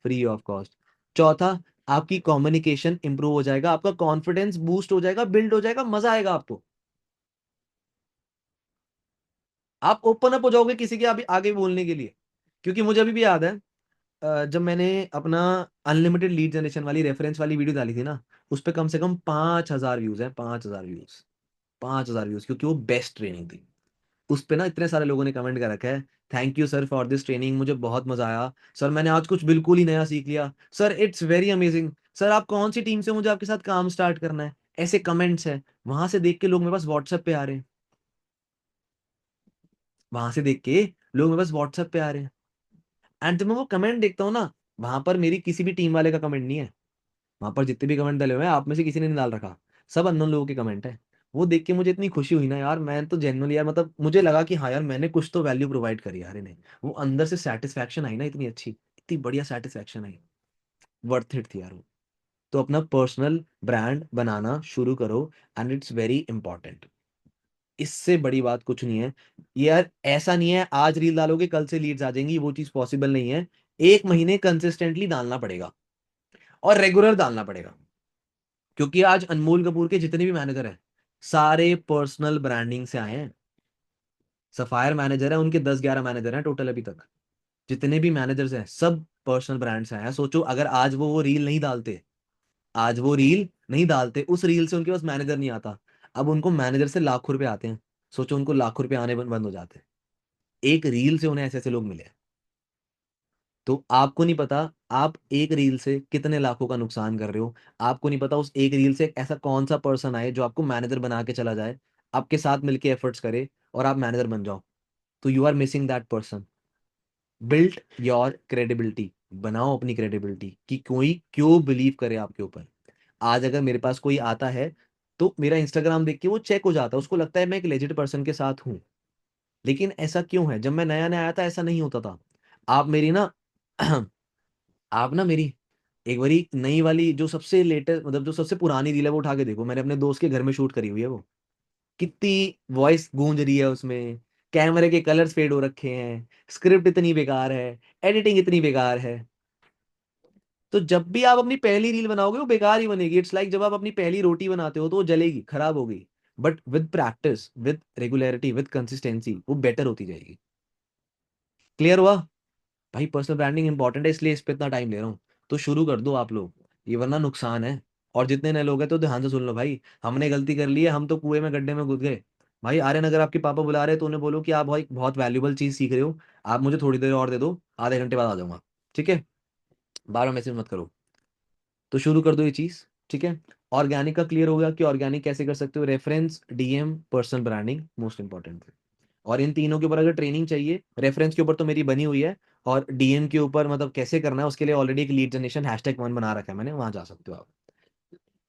फ्री ऑफ कॉस्ट। चौथा, आपकी कम्युनिकेशन इंप्रूव हो जाएगा, आपका कॉन्फिडेंस बूस्ट हो जाएगा, बिल्ड हो जाएगा, मजा आएगा आपको। आप ओपन अप हो जाओगे किसी के आगे आगे बोलने के लिए। क्योंकि मुझे अभी भी याद है, जब मैंने अपना अनलिमिटेड लीड जनरेशन वाली रेफरेंस वाली वीडियो डाली थी ना, उस पर कम से कम 5,000 व्यूज हैं, 5,000 व्यूज, 5,000 व्यूज, क्योंकि वो बेस्ट ट्रेनिंग थी। उस पे ना इतने सारे लोगों ने कमेंट कर रखा है, thank you sir for this training, मुझे बहुत मजा आया सर, मैंने आज कुछ बिल्कुल ही नया सीख लिया sir, it's very amazing sir, आप कौन सी टीम से, मुझे आपके साथ काम स्टार्ट करना है। ऐसे कमेंट्स है, वहां से देख के लोग मेरे पास व्हाट्सएप पे आ रहे हैं, वहां से देख के लोग मेरे पास व्हाट्सएप पे आ रहे हैं। एंड जब मैं वो कमेंट देखता हूँ ना, वहां पर मेरी किसी भी टीम वाले का कमेंट नहीं है, वहां पर जितने भी कमेंट डाले हुए हैं आप में से किसी ने नहीं डाल रखा, सब अननोन लोगों के कमेंट है। वो देख के मुझे इतनी खुशी हुई ना यार, मैं तो जेन्युइनली यार, मतलब मुझे लगा कि हाँ यार मैंने कुछ तो वैल्यू प्रोवाइड करी यार इन्हें। वो अंदर से सेटिस्फैक्शन आई ना, इतनी अच्छी, इतनी बढ़िया सेटिस्फैक्शन आई, वर्थ इट थी यार वो। तो अपना पर्सनल ब्रांड बनाना शुरू करो, एंड इट्स वेरी इंपॉर्टेंट। इससे बड़ी बात कुछ नहीं है। ये यार ऐसा नहीं है आज रील डालोगे कल से लीड्स आ जाएंगी, वो चीज पॉसिबल नहीं है। 1 महीने कंसिस्टेंटली डालना पड़ेगा, और रेगुलर डालना पड़ेगा। क्योंकि आज अनमोल कपूर के जितने भी मैनेजर हैं, सारे पर्सनल ब्रांडिंग से आए हैं। सफायर मैनेजर है, उनके 10-11 मैनेजर हैं टोटल अभी तक। जितने भी मैनेजर्स हैं सब पर्सनल ब्रांड से आए हैं। सोचो अगर आज वो रील नहीं डालते, आज वो रील नहीं डालते, उस रील से उनके पास मैनेजर नहीं आता, अब उनको मैनेजर से लाखों रुपए आते हैं। सोचो उनको लाखों रुपए आने बंद हो जाते हैं, एक रील से उन्हें ऐसे ऐसे लोग मिले हैं। तो आपको नहीं पता आप एक रील से कितने लाखों का नुकसान कर रहे हो। आपको नहीं पता उस एक रील से ऐसा कौन सा पर्सन आए जो आपको मैनेजर बना के चला जाए, आपके साथ मिलके एफर्ट्स करे और आप मैनेजर बन जाओ। तो you are missing that person. Build your credibility, बनाओ अपनी क्रेडिबिलिटी कि कोई क्यों बिलीव करे आपके ऊपर। आज अगर मेरे पास कोई आता है तो मेरा इंस्टाग्राम देख के वो चेक हो जाता है, उसको लगता है मैं एक लेजिट पर्सन के साथ हूँ। लेकिन ऐसा क्यों है? जब मैं नया नया आया था ऐसा नहीं होता था। आप मेरी ना आप ना मेरी एक बारी नई वाली जो सबसे लेटेस्ट, मतलब जो सबसे पुरानी रील है वो उठा के देखो, मैंने अपने दोस्त के घर में शूट करी हुई है वो। कितनी वॉइस गूंज रही है उसमें, कैमरे के कलर्स फेड हो रखे हैं, स्क्रिप्ट इतनी बेकार है, एडिटिंग इतनी बेकार है। तो जब भी आप अपनी पहली रील बनाओगे वो बेकार ही बनेगी। इट्स लाइक जब आप अपनी पहली रोटी बनाते हो तो वो जलेगी, खराब होगी, but with practice, with regularity, with consistency वो बेटर होती जाएगी। क्लियर हुआ? भाई पर्सनल ब्रांडिंग इंपॉर्टेंट है, इसलिए इस पे इतना टाइम ले रहा हूँ। तो शुरू कर दो आप लोग, ये वरना नुकसान है। और जितने नए लोग हैं तो ध्यान से सुन लो भाई, हमने गलती कर ली है, हम तो कुएं में गड्ढे में घुस गए। भाई आर्यन, अगर आपके पापा बुला रहे हैं तो उन्हें बोलो कि आप भाई बहुत वैल्यूबल चीज सीख रहे हो, आप मुझे थोड़ी देर और दे दो, आधे घंटे बाद आ जाऊंगा। ठीक है? बार बार मैसेज मत करो। तो शुरू कर दो ये चीज। ठीक है? ऑर्गेनिक का क्लियर हो गया कि ऑर्गेनिक कैसे कर सकते हो, reference, DM, personal branding, most important. और इन तीनों के ऊपर अगर ट्रेनिंग चाहिए, रेफरेंस के ऊपर तो मेरी बनी हुई है, और डीएम के ऊपर मतलब कैसे करना है उसके लिए ऑलरेडी एक लीड जनरेशन #1 बना रखा है मैंने, वहां जा सकते हो आप।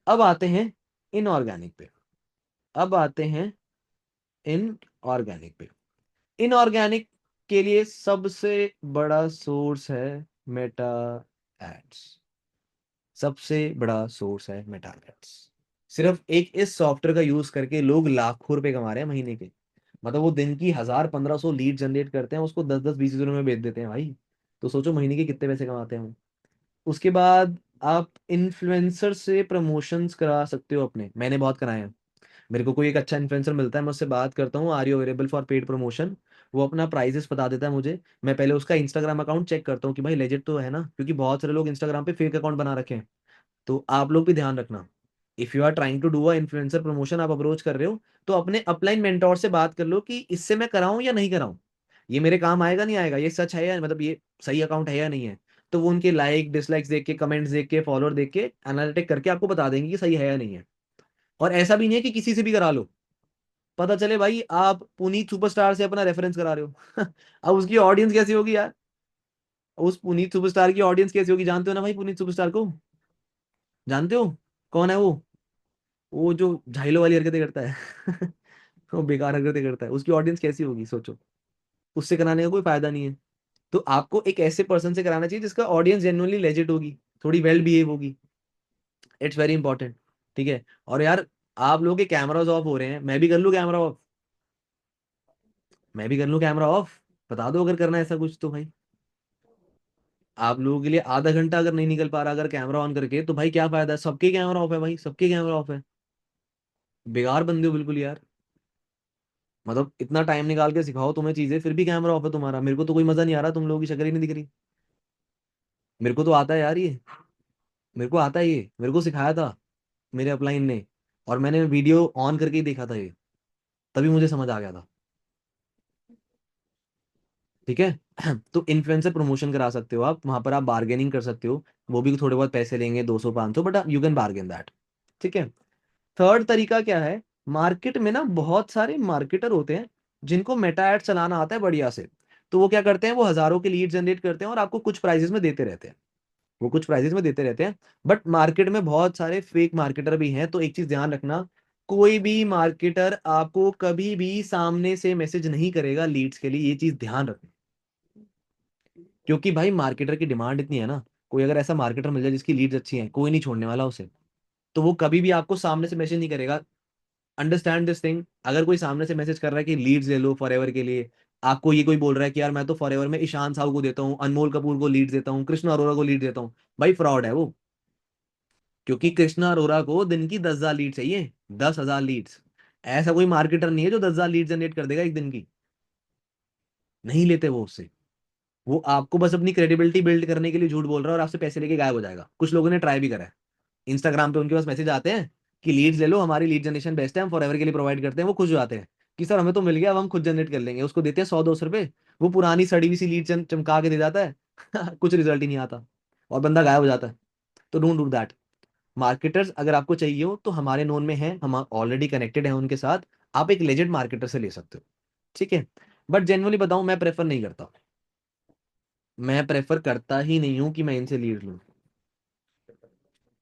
अब आते हैं इनऑर्गेनिक पे। अब आते हैं इनऑर्गेनिक पे। इनऑर्गेनिक के लिए सबसे बड़ा सोर्स है मेटा एड्स। सबसे बड़ा सोर्स है मेटा एड्स। सिर्फ एक इस सॉफ्टवेयर का यूज करके लोग लाखों रुपए कमा रहे हैं महीने के। मतलब वो दिन की 1000-1500 लीड जनरेट करते हैं, उसको 10-10 20 दिनों में बेच देते हैं भाई। तो सोचो महीने के कितने पैसे कमाते हैं वो। उसके बाद आप इन्फ्लुएंसर से प्रमोशंस करा सकते हो अपने, मैंने बहुत कराए हैं। मेरे को कोई एक अच्छा इन्फ्लुएंसर मिलता है, मैं उससे बात करता हूँ, are you available for paid promotion. वो अपना प्राइजेस बता देता है मुझे। मैं पहले उसका इंस्टाग्राम अकाउंट चेक करता हूँ कि भाई लेजिट तो है ना, क्योंकि बहुत सारे लोग इंस्टाग्राम पे फेक अकाउंट बना रखे हैं। तो आप लोग भी ध्यान रखना। If you are trying to do a influencer promotion, आप अप्रोच कर रहे हो, तो अपने अपलाइन मेंटोर से बात कर लो कि इससे मैं कराऊं या नहीं कराऊं, ये मेरे काम आएगा नहीं आएगा, ये सच है या मतलब ये सही अकाउंट है या नहीं है। तो वो उनके लाइक डिसलाइक्स देख के, कमेंट्स देख के, फॉलोअर देख के, एनालिटिक करके आपको बता देंगे कि सही है या नहीं है। और ऐसा भी नहीं है कि किसी से भी करा लो। पता चले भाई आप पुनीत सुपरस्टार से अपना रेफरेंस करा रहे हो अब उसकी ऑडियंस कैसी होगी यार। उस पुनीत सुपरस्टार की ऑडियंस कैसी होगी, जानते हो ना भाई पुनीत सुपरस्टार को? जानते हो कौन है वो जो झाइलो वाली हरकतें करता है वो बेकार हरकतें करता है, उसकी ऑडियंस कैसी होगी सोचो। उससे कराने का कोई फायदा नहीं है। तो आपको एक ऐसे पर्सन से कराना चाहिए जिसका ऑडियंस जेन्युइनली लेजिट होगी, थोड़ी वेल बिहेव होगी। It's very important. ठीक है। और यार आप लोगों के कैमराज ऑफ हो रहे हैं, मैं भी कर लूँ कैमरा ऑफ? मैं भी कर लूँ कैमरा ऑफ? बता दो अगर करना है ऐसा कुछ तो भाई। आप लोगों के लिए आधा घंटा अगर नहीं निकल पा रहा अगर कैमरा ऑन करके, तो भाई क्या फायदा है? सबके कैमरा ऑफ है भाई, सबके कैमरा ऑफ है। बेकार बंदे हो बिल्कुल यार। मतलब इतना टाइम निकाल के सिखाओ तुम्हें चीजें, फिर भी कैमरा ऑफ है तुम्हारा। मेरे को तो कोई मजा नहीं आ रहा, तुम लोगों की शक्ल ही नहीं दिख रही। मेरे को तो आता है यार ये। मेरे को आता है ये, मेरे को सिखाया था मेरे अपलाइन ने। और मैंने वीडियो ऑन करके ही देखा था ये, तभी मुझे समझ आ गया था। ठीक है तो इन्फ्लुएंसर प्रमोशन करा सकते हो आप, वहां पर आप बार्गेनिंग कर सकते हो। वो भी थोड़े बहुत पैसे लेंगे, 200-500, but you can bargain that. ठीक है। थर्ड तरीका क्या है? मार्केट में ना बहुत सारे मार्केटर होते हैं जिनको मेटा एड चलाना आता है बढ़िया से। तो वो क्या करते हैं, वो हजारों के लीड जनरेट करते हैं और आपको कुछ प्राइजेस में देते रहते हैं। वो कुछ प्राइजेस में देते रहते हैं। बट मार्केट में बहुत सारे फेक मार्केटर भी हैं, तो एक चीज ध्यान रखना। कोई भी मार्केटर आपको कभी भी सामने से मैसेज नहीं करेगा लीड्स के लिए, ये चीज ध्यान रखना। क्योंकि भाई मार्केटर की डिमांड इतनी है ना, कोई अगर ऐसा मार्केटर मिल जाए जिसकी लीड्स अच्छी हैं, कोई नहीं छोड़ने वाला उसे। तो वो कभी भी आपको सामने से मैसेज नहीं करेगा। Understand this thing. अगर कोई सामने से मैसेज कर रहा है कि लीड्स ले लो फॉरएवर के लिए, आपको ये कोई बोल रहा है कि यार मैं तो फॉरएवर में ईशान साहू को देता हूँ, अनमोल कपूर को लीड देता हूँ, कृष्ण अरोरा को लीड देता हूँ, भाई फ्रॉड है वो। क्योंकि कृष्ण अरोरा को दिन की 10,000 लीड चाहिए। 10,000 लीड्स। ऐसा कोई मार्केटर नहीं है जो 10,000 लीड जनरेट कर देगा एक दिन की। नहीं लेते वो उससे। वो आपको बस अपनी क्रेडिबिलिटी बिल्ड करने के लिए झूठ बोल रहा है और आपसे पैसे लेके गायब हो जाएगा। कुछ लोगों ने ट्राई भी करा है। इंस्टाग्राम पे उनके पास मैसेज आते हैं कि लीड्स ले लो, हमारी लीड जनरेशन बेस्ट है, हम फॉरएवर के लिए प्रोवाइड करते हैं। वो खुश हो जाते हैं कि सर हमें तो मिल गया, अब हम खुद जनरेट कर लेंगे। उसको देते हैं 100-200 रुपए। वो पुरानी सड़ी हुई सी लीड चमका के दे जाता है कुछ रिजल्ट ही नहीं आता और बंदा गायब हो जाता है। तो डोंट डू दैट। मार्केटर्स अगर आपको चाहिए हो तो हमारे नोन में है, हम ऑलरेडी कनेक्टेड हैं उनके साथ। आप एक लेजेंड मार्केटर से ले सकते हो। ठीक है। बट जेन्युइनली बताऊं, मैं प्रेफर नहीं करता। मैं प्रेफर करता ही नहीं हूं कि मैं इनसे लीड लूं।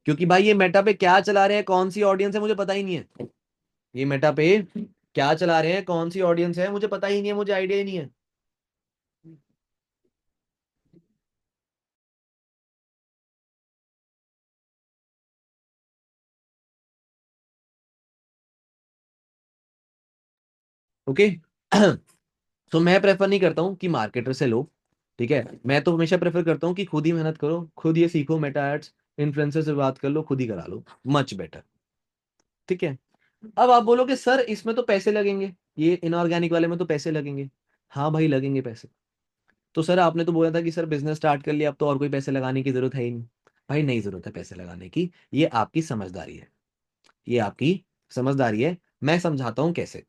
क्योंकि भाई ये मेटा पे क्या चला रहे हैं, कौन सी ऑडियंस है, मुझे पता ही नहीं है। ये मेटा पे क्या चला रहे हैं, कौन सी ऑडियंस है, मुझे पता ही नहीं है, मुझे आइडिया ही नहीं है। ओके तो मैं प्रेफर नहीं करता हूँ कि मार्केटर से लो। ठीक है। मैं तो हमेशा प्रेफर करता हूँ कि खुद ही मेहनत करो, खुद ये सीखो, मेटा एड्स इन्फ्लुएंसर से बात कर लो, खुद ही करा लो। Much better. ठीक है। अब आप बोलोगे सर इसमें तो पैसे लगेंगे, ये इनऑर्गेनिक वाले में तो पैसे लगेंगे। हाँ भाई लगेंगे पैसे। तो सर आपने तो बोला था कि सर बिजनेस स्टार्ट कर लिया, अब तो और कोई पैसे लगाने की जरूरत है ही नहीं। भाई नहीं जरूरत है पैसे लगाने की, ये आपकी समझदारी है। ये आपकी समझदारी है। मैं समझाता हूं कैसे।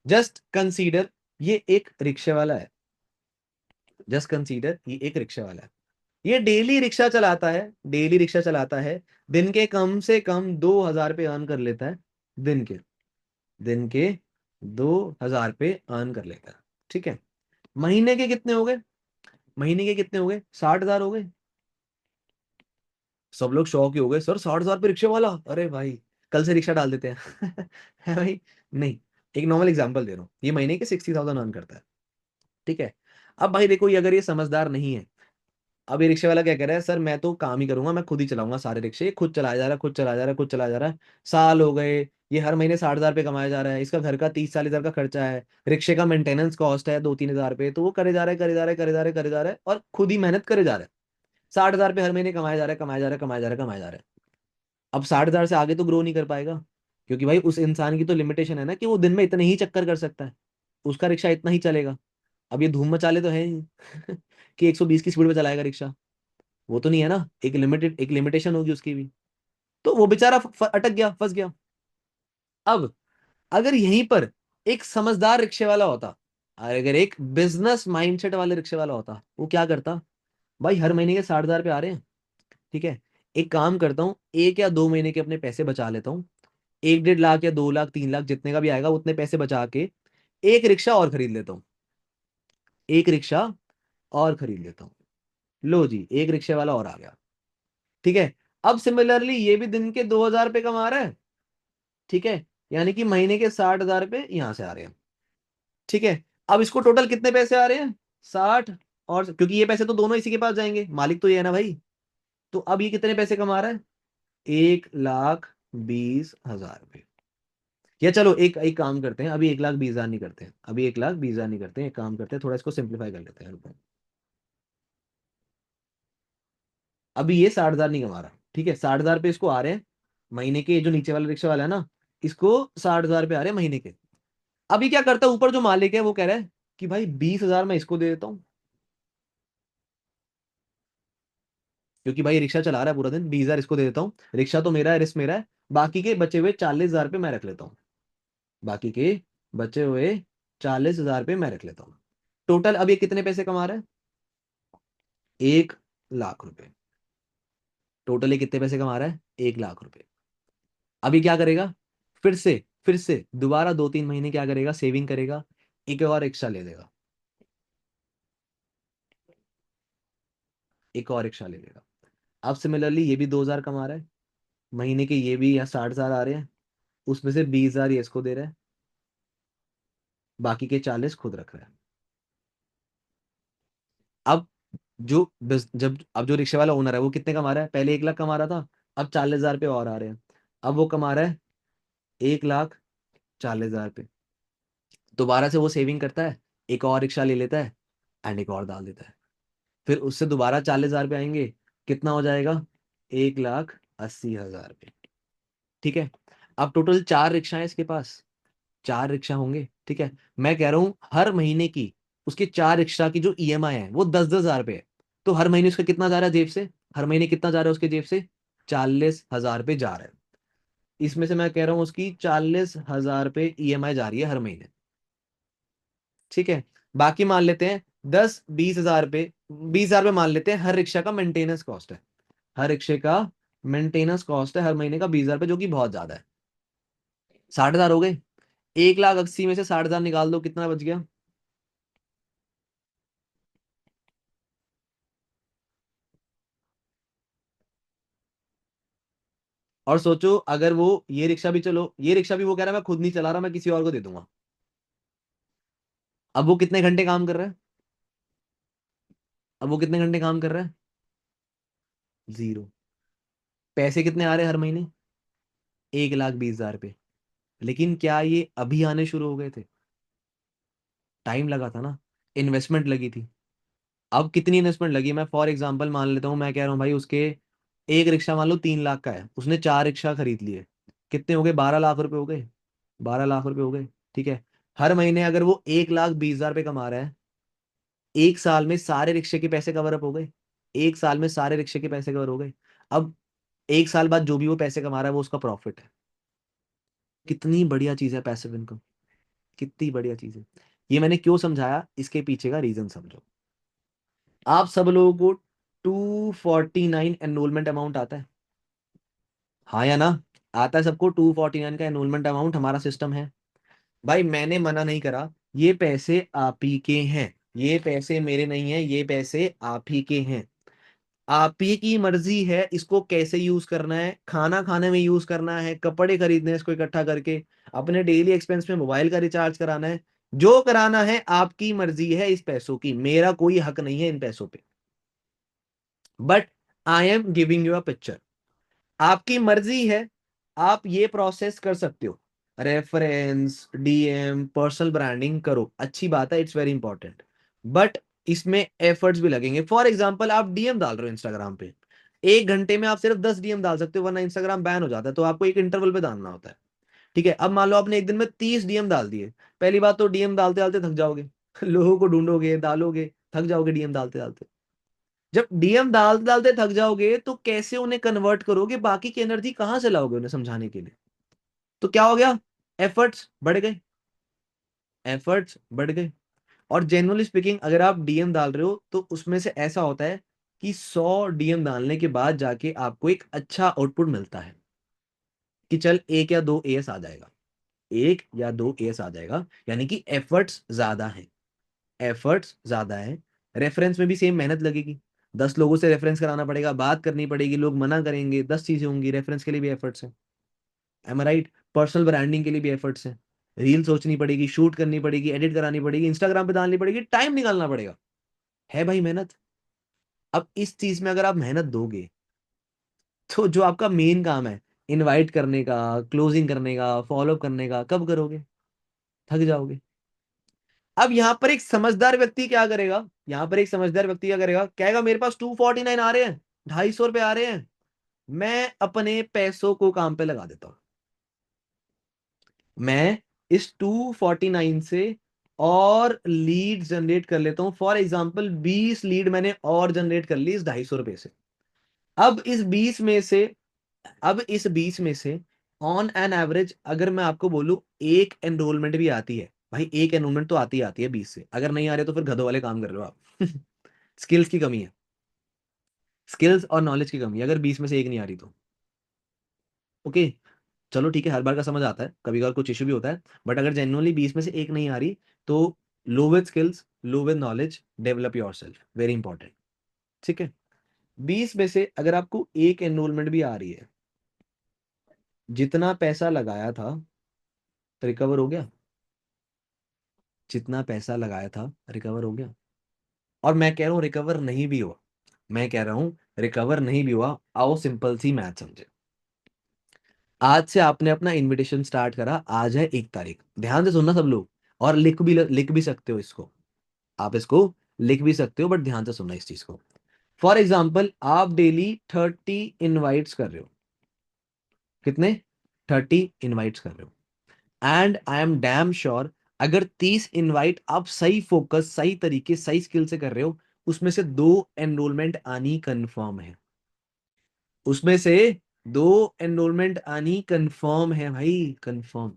जस्ट कंसीडर ये एक रिक्शे वाला है। जस्ट कंसीडर ये एक रिक्शा वाला है। ये डेली रिक्शा चलाता है, डेली रिक्शा चलाता है। दिन के कम से कम 2,000 पे अर्न कर लेता है। दिन के दिन के 2,000 पे अर्न कर लेता है। ठीक है। महीने के कितने हो गए? महीने के कितने हो गए, 60,000 हो गए। सब लोग शौक ही हो गए, सर 60,000 पे रिक्शे वाला, अरे भाई कल से रिक्शा डाल देते हैं। है भाई? नहीं, एक नॉर्मल एग्जांपल दे रहा हूँ, ये महीने के 60,000 अर्न करता है, ठीक है। अब भाई देखो, ये अगर ये समझदार नहीं है, अब ये रिक्शे वाला क्या कह रहा है, सर मैं तो काम ही करूंगा, मैं खुद ही चलाऊंगा सारे रिक्शे, ये खुद चलाया जा रहा है, खुद चलाया जा रहा है, खुद चलाया जा रहा है। साल हो गए, ये हर महीने 60,000 पे कमाया जा रहा है, इसका घर का 30-40,000 का खर्चा है, रिक्शे का मेंटेनेंस कॉस्ट है 2-3 हजार पे, तो वो करे जा रहा है, करे जा रहा है, करे जा रहा है, करे जा रहा है, और खुद ही मेहनत करे जा रहा है। 60,000 पे हर महीने कमाया जा रहा है, कमाया जा रहा है, कमाया जा रहा है, कमाया जा रहा है। अब 60,000 से आगे तो ग्रो नहीं कर पाएगा, क्योंकि भाई उस इंसान की तो लिमिटेशन है ना, कि वो दिन में इतने ही चक्कर कर सकता है, उसका रिक्शा इतना ही चलेगा। अब ये धूम मचाले तो है ही कि 120 की स्पीड पे चलाएगा रिक्शा, वो तो नहीं है ना, एक लिमिटेशन होगी उसकी भी। तो वो बेचारा अटक गया, फंस गया। अब अगर यहीं पर एक समझदार रिक्शे वाला होता, और अगर एक बिजनेस माइंडसेट वाले रिक्शे वाला होता, वो क्या करता, भाई हर महीने के 60,000 पे आ रहे हैं, ठीक है, एक काम करता हूँ, 1 या 2 महीने के अपने पैसे बचा लेता हूँ, 1-1.5 लाख या 2 लाख 3 लाख जितने का भी आएगा, उतने पैसे बचा के एक रिक्शा और खरीद लेता हूँ, एक रिक्शा और खरीद लेता हूँ। लो जी, एक रिक्शे वाला और आ गया, ठीक है। अब सिमिलरली ये भी दिन के 2,000 पे कमा रहा है, ठीक है, यानी कि महीने के 60,000 पे यहां से आ रहे हैं, ठीक है। अब इसको टोटल कितने पैसे आ रहे हैं, 60, और क्योंकि ये पैसे तो दोनों इसी के पास जाएंगे, मालिक तो ये है ना भाई, तो अब ये कितने पैसे कमा रहा है, 1,20,000 रुपये। या चलो एक एक काम करते हैं, अभी 1,20,000 नहीं करते हैं, अभी 1,20,000 नहीं करते हैं, एक काम करते हैं, थोड़ा इसको सिंप्लीफाई कर लेते हैं, रुको। अभी ये 60,000 नहीं कमा रहा, ठीक है, 60,000 पे इसको आ रहे हैं महीने के, जो नीचे वाला रिक्शा वाला है ना, इसको 60,000 पे आ रहे हैं महीने के। अभी क्या करता है, ऊपर जो मालिक है वो कह रहा है कि भाई 20,000 मैं इसको दे देता हूँ, क्योंकि भाई रिक्शा चला रहा है पूरा दिन, 20,000 इसको दे देता हूँ, रिक्शा तो मेरा है, रिस्क मेरा है, बाकी के बचे हुए 40,000 पे मैं रख लेता हूँ, बाकी के बचे हुए 40,000 पे मैं रख लेता हूँ। टोटल अब ये कितने पैसे कमा रहा है, 1 लाख रुपए। टोटल ये कितने पैसे कमा रहा है, 1 लाख रुपए। अभी क्या करेगा, फिर से दोबारा 2-3 महीने क्या करेगा, सेविंग करेगा, एक और रिक्शा ले लेगा, एक और रिक्शा ले लेगा। अब सिमिलरली ये भी 2,000 कमा रहा है महीने के, ये भी यहाँ 60,000 आ रहे हैं, उसमें से 20,000 ये इसको दे रहा है, बाकी के 40 खुद रख रहा है। अब जब अब जो रिक्शे वाला ओनर है वो कितने कमा रहा है, पहले 1 लाख कमा रहा था, अब 40,000 पे और आ रहे हैं, अब वो कमा रहा है 1,40,000 पे। दोबारा से वो सेविंग करता है, एक और रिक्शा ले लेता है, एंड एक और डाल देता है, फिर उससे दोबारा 40,000 पे आएंगे, कितना हो जाएगा, 1,80,000 पे, ठीक है। अब टोटल 4 रिक्शा है इसके पास, 4 रिक्शा होंगे, ठीक है। मैं कह रहा हूं हर महीने की उसके 4 रिक्शा की जो ईएमआई है वो 10-10 हजार पे है, तो हर महीने उसका कितना जा रहा है जेब से, हर महीने कितना जा रहा है उसके जेब से, 40,000 पे जा रहा है। इसमें से मैं कह रहा हूँ उसकी 40,000 पे ईएमआई जा रही है हर महीने, ठीक है। बाकी मान लेते हैं 10-20 हजार पे, 20,000 पे मान लेते हैं हर रिक्शा का मेंटेनेंस कॉस्ट है, हर रिक्शे का मेंटेनेंस कॉस्ट है हर महीने का 20,000 पे, जो कि बहुत ज्यादा है। 60,000 हो गए, 1,80,000 में से 60,000 निकाल दो, कितना बच गया, और सोचो अगर वो ये रिक्शा भी, चलो ये रिक्शा भी वो कह रहा है मैं खुद नहीं चला रहा, मैं किसी और को दे दूंगा, अब वो कितने घंटे काम कर रहा है, अब वो कितने घंटे काम कर रहा है, 0। पैसे कितने आ रहे हैं हर महीने, 1,20,000 पे। लेकिन क्या ये अभी आने शुरू हो गए थे, टाइम लगा था ना, इन्वेस्टमेंट लगी थी। अब कितनी इन्वेस्टमेंट लगी, मैं फॉर एग्जांपल मान लेता हूँ, मैं कह रहा हूँ भाई उसके एक रिक्शा मान लो 3 लाख का है, उसने 4 रिक्शा खरीद लिए, कितने हो गए, 12 लाख रुपए हो गए, 12 लाख रुपए हो गए, ठीक है। हर महीने अगर वो 1,20,000 पे कमा रहा है, एक साल में सारे रिक्शे के पैसे कवर अप हो गए, एक साल में सारे रिक्शे के पैसे कवर हो गए। अब एक साल बाद जो भी वो पैसे कमा रहा है वो उसका प्रॉफिट है। कितनी बढ़िया चीज है पैसिव इनकम, कितनी बढ़िया चीज है। ये मैंने क्यों समझाया, इसके पीछे का रीजन समझो। आप सब लोगों को 249 एनरोलमेंट अमाउंट आता है, हाँ या ना, आता है सबको 249 का एनरोलमेंट अमाउंट, हमारा सिस्टम है। भाई मैंने मना नहीं करा, ये पैसे आप ही के हैं, ये पैसे मेरे नहीं है, ये पैसे आप ही के हैं। आप ही की मर्जी है इसको कैसे यूज करना है, खाना खाने में यूज करना है, कपड़े खरीदने हैं इसको इकट्ठा करके, अपने डेली एक्सपेंस में मोबाइल का रिचार्ज कराना है, जो कराना है आपकी मर्जी है इस पैसों की, मेरा कोई हक नहीं है इन पैसों पे। But I am giving you a picture, आपकी मर्जी है, आप ये प्रोसेस कर सकते हो। रेफरेंस, डीएम, पर्सनल ब्रांडिंग करो, अच्छी बात है, इट्स वेरी इंपॉर्टेंट। बट इसमें एफर्ट्स भी लगेंगे। फॉर एग्जांपल आप डीएम डाल रहे हो इंस्टाग्राम पे, 1 घंटे में आप सिर्फ 10 डीएम डाल सकते हो, वरना इंस्टाग्राम बैन हो जाता है, तो आपको एक इंटरवल पे डालना होता है। ठीक है, अब मान लो आपने एक दिन में 30 डीएम डाल दिए। पहली बात तो डीएम डालते डालते थक जाओगे लोगों को ढूंढोगे, डालोगे, थक जाओगे डीएम डालते डालते। जब डीएम डालते डालते थक जाओगे तो कैसे उन्हें कन्वर्ट करोगे, बाकी की एनर्जी कहां से लाओगे उन्हें समझाने के लिए। तो क्या हो गया, एफर्ट्स बढ़ गए, एफर्ट्स बढ़ गए। और जेन्युइनली स्पीकिंग अगर आप डीएम डाल रहे हो तो उसमें से ऐसा होता है कि 100 डीएम डालने के बाद जाके आपको एक अच्छा आउटपुट मिलता है कि चल एक या दो एएस आ जाएगा, एक या दो एएस आ जाएगा, यानी कि एफर्ट्स ज्यादा है, एफर्ट्स ज्यादा है। रेफरेंस में भी सेम मेहनत लगेगी, 10 लोगों से रेफरेंस कराना पड़ेगा, बात करनी पड़ेगी, लोग मना करेंगे, 10 चीजें होंगी, रेफरेंस के लिए भी एफर्ट्स है। एम आई राइट? पर्सनल ब्रांडिंग के लिए भी एफर्ट्स है, रील सोचनी पड़ेगी, शूट करनी पड़ेगी, एडिट करानी पड़ेगी, इंस्टाग्राम पे डालनी पड़ेगी, टाइम निकालना पड़ेगा, है भाई मेहनत। अब इस चीज में अगर आप मेहनत दोगे तो जो आपका मेन काम है, इनवाइट करने का, क्लोजिंग करने का, फॉलो करने का, कब करोगे, थक जाओगे। अब यहां पर एक समझदार व्यक्ति क्या करेगा, यहां पर एक समझदार व्यक्ति क्या करेगा, कहेगा मेरे पास 249 आ रहे हैं, 250 रुपए आ रहे हैं, मैं अपने पैसों को काम पे लगा देता हूं। मैं इस 249 से और लीड जनरेट कर लेता हूं। फॉर एग्जाम्पल 20 लीड मैंने और जनरेट कर ली इस 250 रुपए से। अब इस 20 में से अब इस 20 में से ऑन एन एवरेज अगर मैं आपको बोलूं एक एनरोलमेंट भी आती है, भाई एक एनरोलमेंट तो आती ही आती है 20 से, अगर नहीं आ रहे तो फिर गधों वाले काम कर रहे हो आप स्किल्स की कमी है, स्किल्स और नॉलेज की कमी है, अगर 20 में से एक नहीं आ रही तो। ओके, चलो ठीक है, हर बार का समझ आता है, कभी कभार कुछ इशू भी होता है, बट अगर जेन्युइनली 20 में से एक नहीं आ रही तो लो विद स्किल्स, लो with knowledge, develop yourself, very important. ठीक है, 20 में से अगर आपको एक एनरोलमेंट भी आ रही है, जितना पैसा लगाया था रिकवर हो गया, जितना पैसा लगाया था रिकवर हो गया। और मैं कह रहा हूं रिकवर नहीं भी हुआ, मैं कह रहा हूं रिकवर नहीं भी हुआ, आओ सिंपल सी मैथ समझे। आज से आपने अपना इनविटेशन स्टार्ट करा, आज है 1 तारीख, ध्यान से सुनना सब लोग, और लिख भी सकते हो इसको, आप इसको लिख भी सकते हो, बट ध्यान से सुनना इस चीज को। फॉर एग्जाम्पल आप डेली 30 इनवाइट्स कर रहे हो, कितने, 30 इनवाइट्स कर रहे हो, and I am damn sure अगर 30 इनवाइट आप सही फोकस, सही तरीके, सही स्किल से कर रहे हो, उसमें से 2 एनरोलमेंट आनी कंफर्म है, उसमें से 2 एनरोलमेंट आनी कंफर्म है भाई, कंफर्म।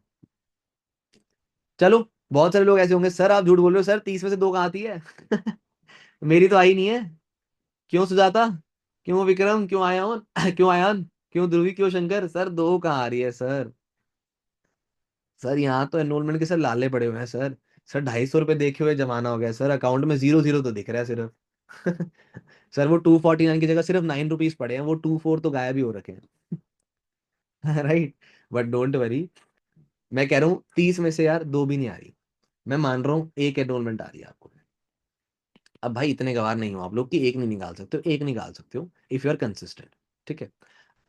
चलो, बहुत सारे लोग ऐसे होंगे, सर आप झूठ बोल रहे हो, सर 30 में से 2 कहाँ आती है मेरी तो आई नहीं है। क्यों सुजाता, क्यों विक्रम, क्यों आयान क्यों आयान, क्यों ध्रुवी, क्यों शंकर, सर 2 कहाँ आ रही है सर। सर यहाँ तो एनरोलमेंट के सर लाले पड़े हुए हैं सर, सर 250 रुपये देखे हुए जमाना हो गया सर, अकाउंट में जीरो जीरो तो दिख रहा है सिर्फ सर वो 249 की जगह सिर्फ 9 रुपीज पड़े हैं, वो 24 तो गायब ही हो रखे हैं राइट। बट डोंट वरी, मैं कह रहा हूँ 30 में से यार 2 भी नहीं आ रही, मैं मान रहा हूँ एक एनरोलमेंट आ रही है आपको। अब भाई इतने गवार नहीं हो आप लोग कि एक नहीं निकाल सकते हो, एक निकाल सकते हो इफ यू आर कंसिस्टेंट। ठीक है,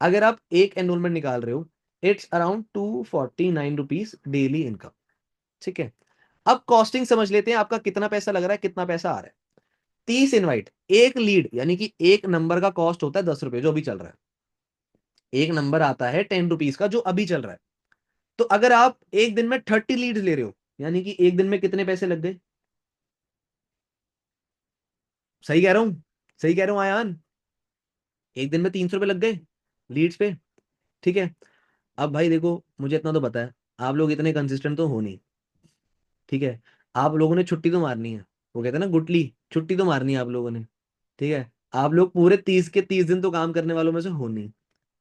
अगर आप एक एनरोलमेंट निकाल रहे हो, it's around 249 rupees daily income. ठीक है, अब कॉस्टिंग समझ लेते हैं, आपका कितना पैसा लग रहा है, कितना पैसा आ रहा है। 30 इनवाइट, एक लीड, यानी कि एक नंबर का कॉस्ट होता है 10 रुपए, जो अभी चल रहा है, एक नंबर आता है 10 रुपीज का जो अभी चल रहा है। तो अगर आप एक दिन में 30 लीड्स ले रहे हो, यानी कि एक दिन में कितने पैसे लग गए, सही कह रहा हूं, सही कह रहा हूं आयान, एक दिन में 300 रुपये लग गए लीड्स पे। ठीक है, अब भाई देखो मुझे इतना तो पता है, आप लोग इतने कंसिस्टेंट तो हो नहीं। ठीक है, आप लोगों ने छुट्टी तो मारनी है, वो कहते हैं ना गुटली, छुट्टी तो मारनी है आप लोगों ने। ठीक है, आप लोग पूरे 30 के 30 दिन तो काम करने वालों में से हो नहीं।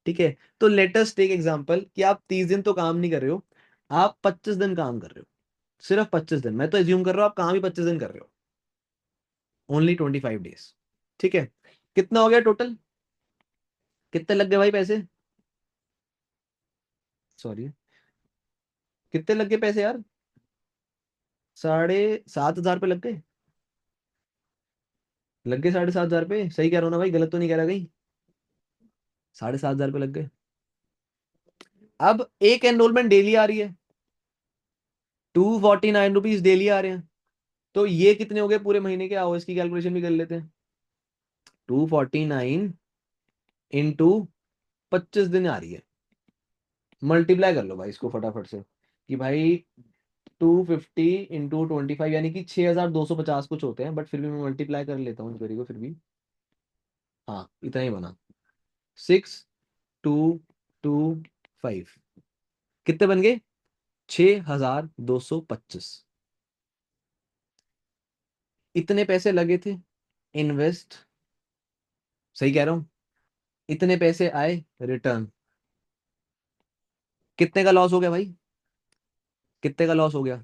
ठीक है, तो लेट अस टेक एग्जांपल कि आप 30 दिन तो काम नहीं कर रहे हो, आप 25 दिन काम कर रहे हो, सिर्फ 25 दिन, मैं तो एज्यूम कर रहा हूँ आप काम ही 25 दिन कर रहे हो। Only 25 days। ठीक है, कितना हो गया टोटल? कितने लग गए भाई पैसे? सॉरी, कितने लग गए पैसे यार? 7,500 लग गए। लग गए 7,500 सही कह रहा हूँ ना भाई, गलत तो नहीं कह रहा कहीं? 7,500 लग गए। अब एक एनरोलमेंट डेली आ रही है, 249 रुपीज डेली आ रहे हैं। तो ये कितने हो गए पूरे महीने के? आओ इसकी कैलकुलेशन भी कर लेते हैं। 249 इंटू 25 दिन आ रही है। मल्टीप्लाई कर लो भाई इसको फटाफट से, कि भाई 250 इंटू 25 यानी कि 6,250 कुछ होते हैं, बट फिर भी मैं मल्टीप्लाई कर लेता हूँ इनको फिर भी। हाँ इतना ही बना, 6,225। कितने बन गए? 6,225। इतने पैसे लगे थे इन्वेस्ट, सही कह रहा हूँ, इतने पैसे आए रिटर्न। कितने का लॉस हो गया भाई? कितने का लॉस हो गया?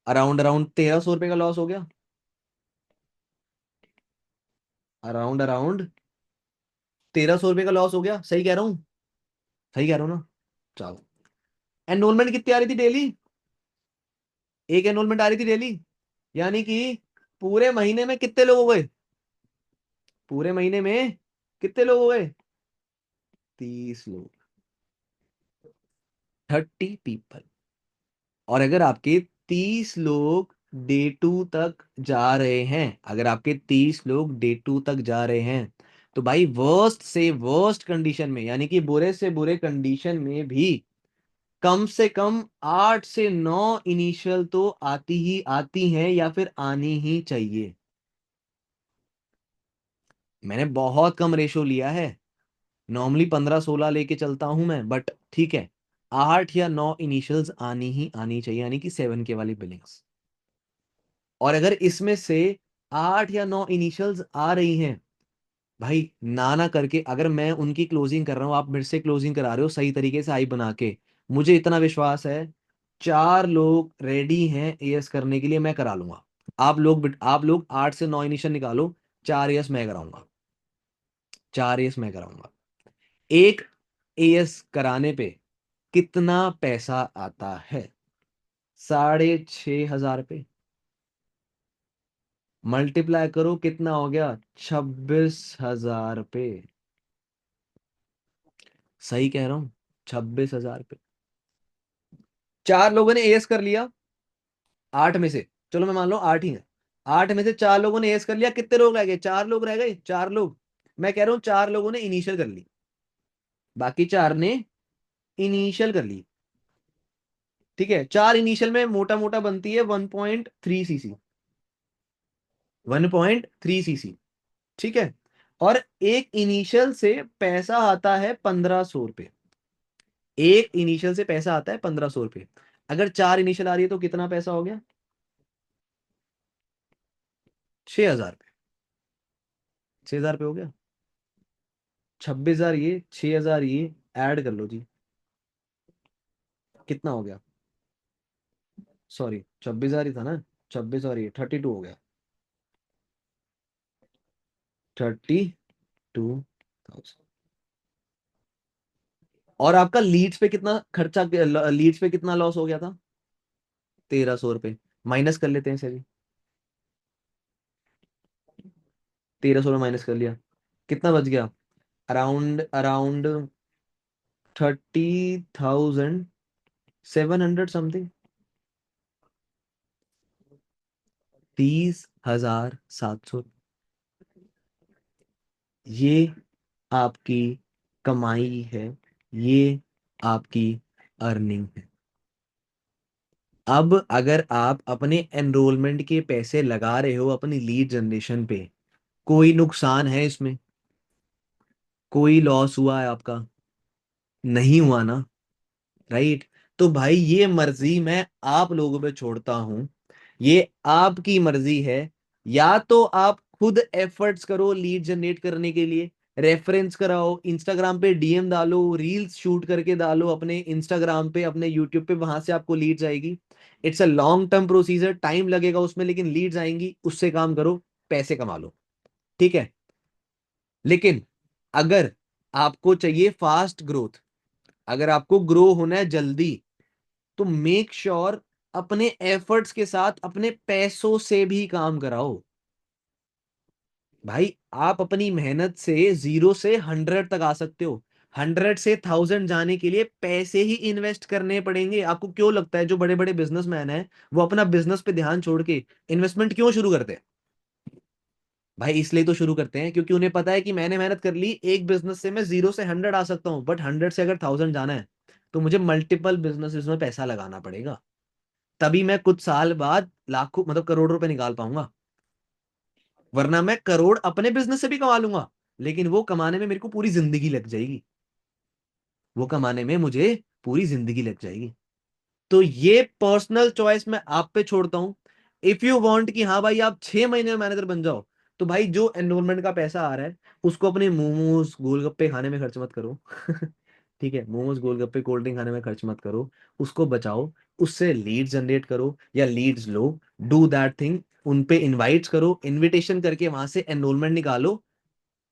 अराउंड अराउंड 1,300 रुपये का लॉस हो गया। अराउंड अराउंड 1,300 रुपये का लॉस हो गया, सही कह रहा हूँ? सही कह रहा हूँ ना? चलो, एनरोलमेंट कितनी आ रही थी डेली? एक एनरोलमेंट आ रही थी डेली, यानी कि पूरे महीने में कितने लोग हो गए? पूरे महीने में कितने लोग हो गए? 30 लोग, 30 पीपल। और अगर आपके 30 लोग डे 2 तक जा रहे हैं, अगर आपके 30 लोग डे 2 तक जा रहे हैं, तो भाई वर्स्ट से वर्स्ट कंडीशन में, यानी कि बुरे से बुरे कंडीशन में भी कम से कम 8 से 9 इनिशियल तो आती ही आती हैं, या फिर आनी ही चाहिए। मैंने बहुत कम रेशो लिया है, नॉर्मली 15-16 लेके चलता हूं मैं, बट ठीक है, 8 या 9 इनिशियल्स आनी ही आनी चाहिए, यानी कि 7 के वाली बिलिंग्स। और अगर इसमें से 8 या 9 इनिशियल्स आ रही हैं, भाई ना ना करके अगर मैं उनकी क्लोजिंग कर रहा हूँ, आप मेरे से क्लोजिंग करा रहे हो सही तरीके से आई बना के, मुझे इतना विश्वास है 4 लोग रेडी हैं एएस करने के लिए, मैं करा लूंगा। आप लोग 8 से 9 इनिशियल निकालो, 4 एएस मैं कराऊंगा, 4 एएस मैं कराऊंगा। एक एएस कराने पे कितना पैसा आता है? 6,500 रुपये। मल्टीप्लाई करो, कितना हो गया? 26,000 रुपये। सही कह रहा हूँ, 26,000 रुपये। 4 लोगों ने एस कर लिया, 8 में से, चलो मैं मान लो 8 ही है, 8 में से 4 लोगों ने एस कर लिया, कितने लोग रह गए? 4 लोग रह गए, 4 लोग। मैं कह रहा हूँ 4 लोगों ने इनिशियल कर ली, बाकी 4 ने इनिशियल कर ली। ठीक है, 4 इनिशियल में मोटा मोटा बनती है 1.3 सीसी, 1.3 सीसी। ठीक है, और एक इनिशियल से पैसा आता है 1,500 रुपये। एक इनिशियल से पैसा आता है 1,500 रुपये। अगर 4 इनिशियल आ रही है तो कितना पैसा हो गया? 6,000 रुपये। 6,000 रुपये हो गया। 26,000 ये, 6,000 ये, ऐड कर लो जी, कितना हो गया? सॉरी, 26,000 ही था ना, 26 और ये 32 हो गया, 32,000। और आपका लीड्स पे कितना खर्चा, लीड्स पे कितना लॉस हो गया था? 1,300 रुपये। माइनस कर लेते हैं इसे भी, 1,300 माइनस कर लिया, कितना बच गया? Around around 30,700 something, 30,700। ये आपकी कमाई है, ये आपकी अर्निंग है। अब अगर आप अपने एनरोलमेंट के पैसे लगा रहे हो अपनी लीड जनरेशन पे, कोई नुकसान है इसमें? कोई लॉस हुआ है आपका? नहीं हुआ ना, राइट? तो भाई ये मर्जी मैं आप लोगों पे छोड़ता हूं, ये आपकी मर्जी है। या तो आप खुद एफर्ट्स करो लीड जनरेट करने के लिए, रेफरेंस कराओ, इंस्टाग्राम पे डीएम डालो, रील्स शूट करके डालो अपने इंस्टाग्राम पे, अपने यूट्यूब पे, वहां से आपको लीड्स आएगी। It's a long term procedure, time लगेगा उसमें, लेकिन लीड्स आएंगी, उससे काम करो। पैसे कमा लो, ठीक है। लेकिन अगर आपको चाहिए फास्ट ग्रोथ, अगर आपको ग्रो होना है जल्दी, तो मेक श्योर अपने एफर्ट्स के साथ अपने पैसों से भी काम कराओ। भाई आप अपनी मेहनत से 0 से 100 तक आ सकते हो। 100 से 1000 जाने के लिए पैसे ही इन्वेस्ट करने पड़ेंगे। आपको क्यों लगता है जो बड़े बड़े बिजनेसमैन हैं वो अपना बिजनेस पे ध्यान छोड़ के इन्वेस्टमेंट क्यों शुरू करते हैं? भाई इसलिए तो शुरू करते हैं क्योंकि उन्हें पता है कि मैंने मेहनत कर ली, एक बिजनेस से मैं 0 से 100 आ सकता हूँ, बट 100 से अगर 1000 जाना है तो मुझे मल्टीपल बिजनेसेस में पैसा लगाना पड़ेगा। तभी मैं कुछ साल बाद लाखों मतलब करोड़ रुपए निकाल पाऊंगा। वरना मैं करोड़ अपने बिजनेस से भी कमा लूंगा, लेकिन वो कमाने में मेरे को पूरी जिंदगी लग जाएगी। वो कमाने में मुझे पूरी जिंदगी लग जाएगी। तो ये पर्सनल चॉइस मैं आप पे छोड़ता हूं। इफ यू वांट कि हाँ भाई आप 6 महीने में मैनेजर बन जाओ, तो भाई जो एनरोलमेंट का पैसा आ रहा है उसको अपने मोमोज गोलगप्पे खाने में खर्च मत करो। ठीक है, मोमोज गोलगप्पे कोल्ड ड्रिंक खाने में खर्च मत करो, उसको बचाओ। उससे लीड जनरेट करो या लीड्स लो, डू दैट थिंग। उन पे इनवाइट्स करो, इनविटेशन करके वहां से एनरोलमेंट निकालो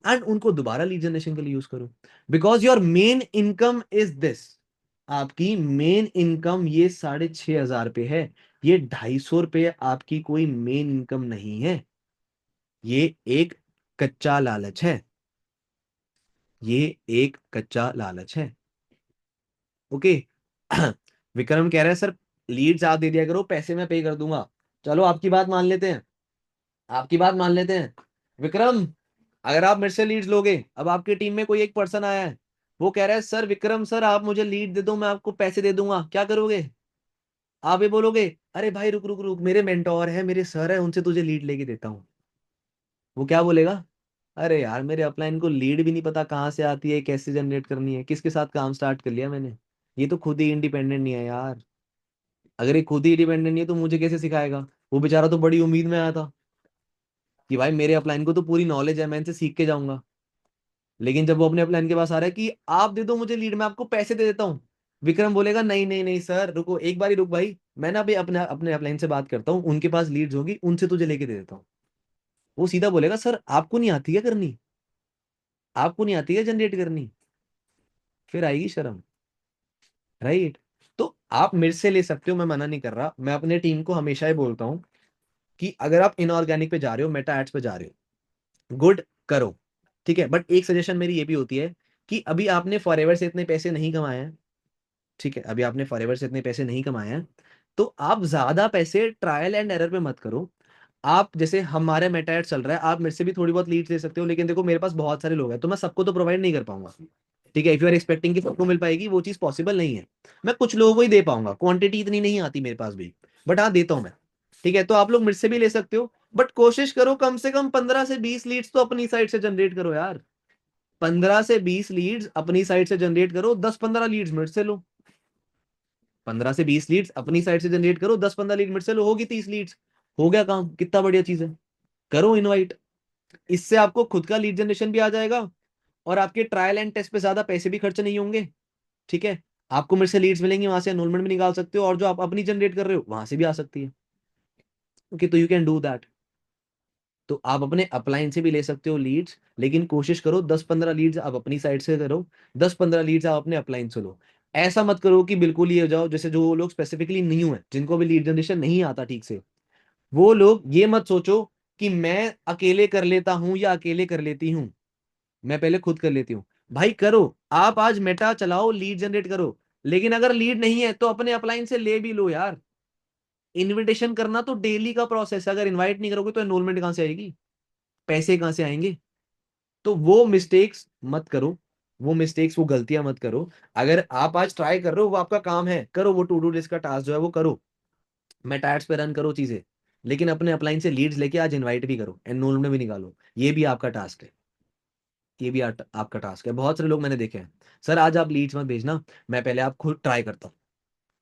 एंड उनको दोबारा लीड जनरेशन के लिए यूज करो। Because your main income is this. आपकी मेन इनकम ये 6500 पे है। ये 250 रुपये आपकी कोई मेन इनकम नहीं है। ये एक कच्चा लालच है। ये एक कच्चा लालच है। ओके। विक्रम कह रहे हैं सर लीड्स आप दे दिया करो, पैसे मैं पे कर दूंगा। चलो आपकी बात मान लेते हैं, आपकी बात मान लेते हैं विक्रम। अगर आप मेरे से लीड्स लोगे, अब आपकी टीम में कोई एक पर्सन आया है, वो कह रहा है सर विक्रम सर आप मुझे लीड दे दो, मैं आपको पैसे दे दूंगा, क्या करोगे? आप ये बोलोगे अरे भाई रुक रुक रुक, मेरे मेंटोर है, मेरे सर है, उनसे तुझे लीड लेके देता हूँ। वो क्या बोलेगा? अरे यार मेरे अपलाइन को लीड भी नहीं पता कहाँ से आती है, कैसे जनरेट करनी है, किसके साथ काम स्टार्ट कर लिया मैंने। ये तो खुद ही इंडिपेंडेंट नहीं है यार। अगर ये खुद ही इंडिपेंडेंट नहीं है तो मुझे कैसे सिखाएगा? वो बेचारा तो बड़ी उम्मीद में आया था कि भाई मेरे अपलाइन को तो पूरी नॉलेज है, मैं इनसे सीख के जाऊंगा। लेकिन जब वो अपने अपलाइन के पास आ रहा है कि आप दे दो मुझे लीड, मैं आपको पैसे दे देता हूँ, विक्रम बोलेगा नहीं नहीं नहीं सर रुको एक बार ही रुक भाई, मैं ना अभी अपने अपने अपलाइन से बात करता हूँ, उनके पास लीड्स होगी, उनसे तुझे लेके दे देता हूँ। वो सीधा बोलेगा सर आपको नहीं आती है करनी, आपको नहीं आती है जनरेट करनी। फिर आएगी शर्म, राइट? तो आप मेरे से ले सकते हो, मैं मना नहीं कर रहा। मैं अपने टीम को हमेशा ही बोलता हूँ कि अगर आप इनऑर्गेनिक पे जा रहे हो, मेटा एड्स पे जा रहे हो, गुड, करो, ठीक है। बट एक सजेशन मेरी ये भी होती है कि अभी आपने फॉरएवर से इतने पैसे नहीं कमाए हैं, ठीक है, अभी आपने फॉरएवर से इतने पैसे नहीं कमाए हैं, तो आप ज्यादा पैसे ट्रायल एंड एरर पे मत करो। आप जैसे हमारे मेटा एड चल रहा है, आप मेरे से भी थोड़ी बहुत लीड ले सकते हो, लेकिन देखो मेरे पास बहुत सारे लोग हैं तो मैं सबको तो प्रोवाइड नहीं कर पाऊंगा। ठीक है, इफ यू आर एक्सपेक्टिंग कि सबको मिल पाएगी, वो चीज पॉसिबल नहीं है। मैं कुछ लोगों को ही दे पाऊंगा, क्वांटिटी इतनी नहीं आती मेरे पास भी, बट हाँ देता हूं मैं। ठीक है, तो आप लोग मेरे से भी ले सकते हो, बट कोशिश करो कम से कम 15 से 20 लीड्स तो अपनी साइड से जनरेट करो यार। 15 से 20 लीड्स अपनी साइड से जनरेट करो, 10-15 लीड्स मेरे से लो। 15 से 20 लीड्स अपनी साइड से जनरेट करो, 10-15 लीड मेरे से लो, होगी 30 लीड्स। हो गया काम, कितना बढ़िया चीज है। करो इनवाइट, इससे आपको खुद का लीड जनरेशन भी आ जाएगा और आपके ट्रायल एंड टेस्ट पे ज्यादा पैसे भी खर्च नहीं होंगे। ठीक है, आपको मेरे से लीड्स मिलेंगी, वहां से एनरोलमेंट भी निकाल सकते हो, और जो आप अपनी जनरेट कर रहे हो वहां से भी आ सकती है। ओके, तो यू कैन डू दैट। तो आप अपने अपलाइन से भी ले सकते हो लीड्स, लेकिन कोशिश करो 10-15 लीड्स आप अपनी साइड से करो, 10-15 लीड्स आप अपने अपलाइन से लो। ऐसा मत करो कि बिल्कुल ही हो जाओ जैसे जो लोग स्पेसिफिकली न्यू है, जिनको भी लीड जनरेशन नहीं आता ठीक से। वो लोग ये मत सोचो कि मैं अकेले कर लेता हूं या अकेले कर लेती हूं, मैं पहले खुद कर लेती हूँ। भाई करो, आप आज मेटा चलाओ, लीड जनरेट करो, लेकिन अगर लीड नहीं है तो अपने अपलाइन से ले भी लो यार। इनविटेशन करना तो डेली का प्रोसेस है, अगर इनवाइट नहीं करोगे तो एनरोलमेंट कहां से आएगी, पैसे कहां से आएंगे? तो वो मिस्टेक्स मत करो, वो मिस्टेक्स वो गलतियां मत करो। अगर आप आज ट्राई कर रहे हो, वो आपका काम है, करो, वो टू डू लिस्ट का टास्क जो है वो करो, मेटाट्स पे रन करो चीजें, लेकिन अपने अपलाइन से लीड्स लेके आज इनवाइट भी करो, एनरोलमेंट भी निकालो, ये भी आपका टास्क है। ये भी आपका टास्क है। बहुत सारे लोग मैंने देखे हैं, सर आज आप लीड्स मत भेजना, मैं पहले आप खुद ट्राई करता हूँ,